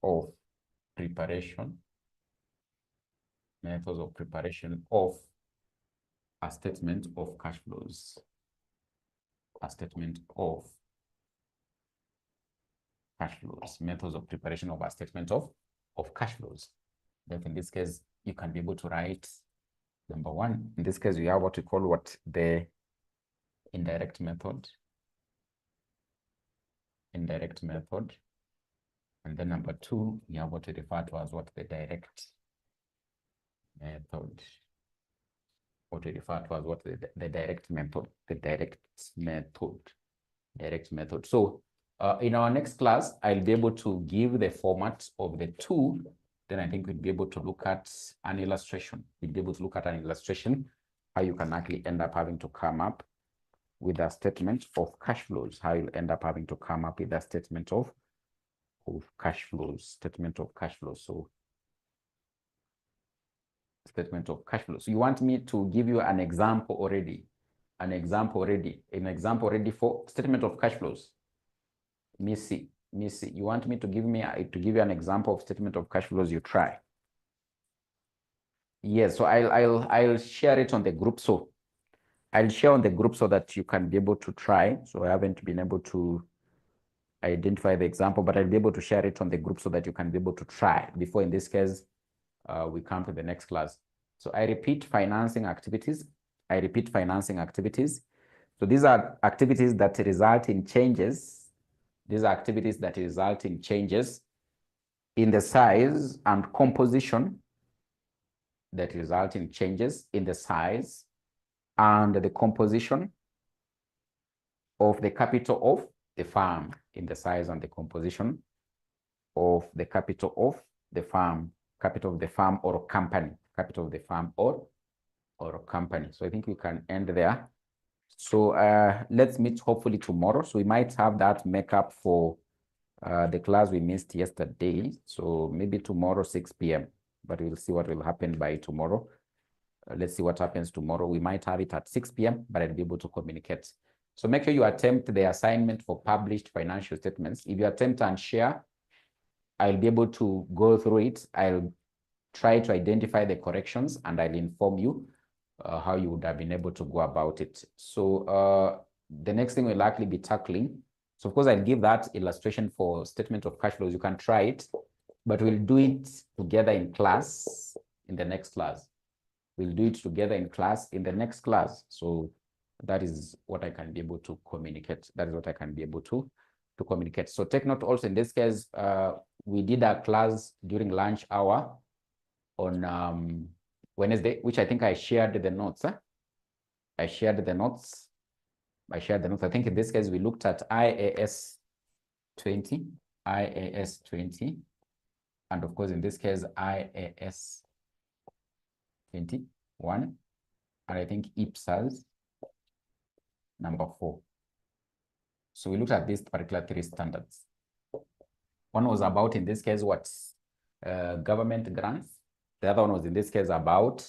of preparation. Methods of preparation of a statement of cash flows. A statement of cash flows. Methods of preparation of a statement of cash flows. That in this case, you can be able to write number one. In this case, we have what we call the indirect method. Indirect method. And then number two, we have what we refer to as the direct method. What we refer to as the direct method. The direct method. Direct method. So in our next class, I'll be able to give the format of the two. Then I think we'll be able to look at an illustration. We'll be able to look at an illustration, how you can actually end up having to come up with a statement of cash flows, how you'll end up having to come up with a statement of cash flows, statement of cash flows. So statement of cash flows. So you want me to give you an example already, an example already for statement of cash flows. Missy, you want me to give you an example of statement of cash flows? You try. Yes, so I'll share it on the group. So I'll share on the group so that you can be able to try. So I haven't been able to identify the example, but I'll be able to share it on the group so that you can be able to try before, in this case, we come to the next class. So I repeat financing activities. I repeat financing activities. So these are activities that result in changes. These are activities that result in changes in the size and composition, that result in changes in the size and the composition of the capital of the firm, in the size and the composition of the capital of the firm, capital of the firm or company, capital of the firm or company. So I think we can end there. So let's meet hopefully tomorrow. So we might have that makeup for the class we missed yesterday. So maybe tomorrow 6 p.m. But we'll see what will happen by tomorrow. Let's see what happens tomorrow. We might have it at 6 p.m., but I'll be able to communicate. So make sure you attempt the assignment for published financial statements. If you attempt and share, I'll be able to go through it. I'll try to identify the corrections and I'll inform you how you would have been able to go about it. So the next thing we'll likely be tackling. So of course, I'll give that illustration for statement of cash flows. You can try it, but we'll do it together in class in the next class. We'll do it together in class in the next class. So that is what I can be able to communicate. That is what I can be able to communicate. So take note also in this case, we did a class during lunch hour on Wednesday, which I think I shared the notes. I shared the notes. I think in this case, we looked at IAS 20, IAS 20. And of course, in this case, IAS 21. And I think IPSAS number 4. So we looked at these particular 3 standards. One was about, in this case, what? Government grants. The other one was, in this case, about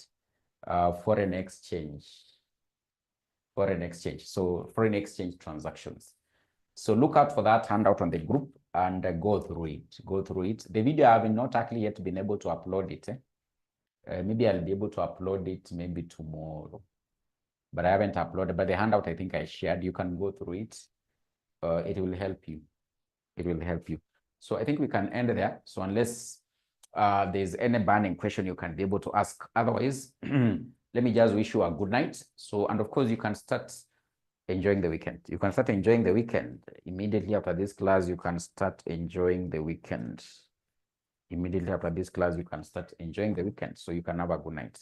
foreign exchange. So foreign exchange transactions. So look out for that handout on the group and go through it. The video I have not actually yet been able to upload it. Maybe I'll be able to upload it maybe tomorrow. But I haven't uploaded. But the handout I think I shared, you can go through it. It will help you. It will help you. So I think we can end there. So unless there's any burning question you can be able to ask. Otherwise, let me just wish you a good night. So, and of course, you can start enjoying the weekend. You can start enjoying the weekend. Immediately after this class, you can start enjoying the weekend. Immediately after this class, you can start enjoying the weekend. So you can have a good night.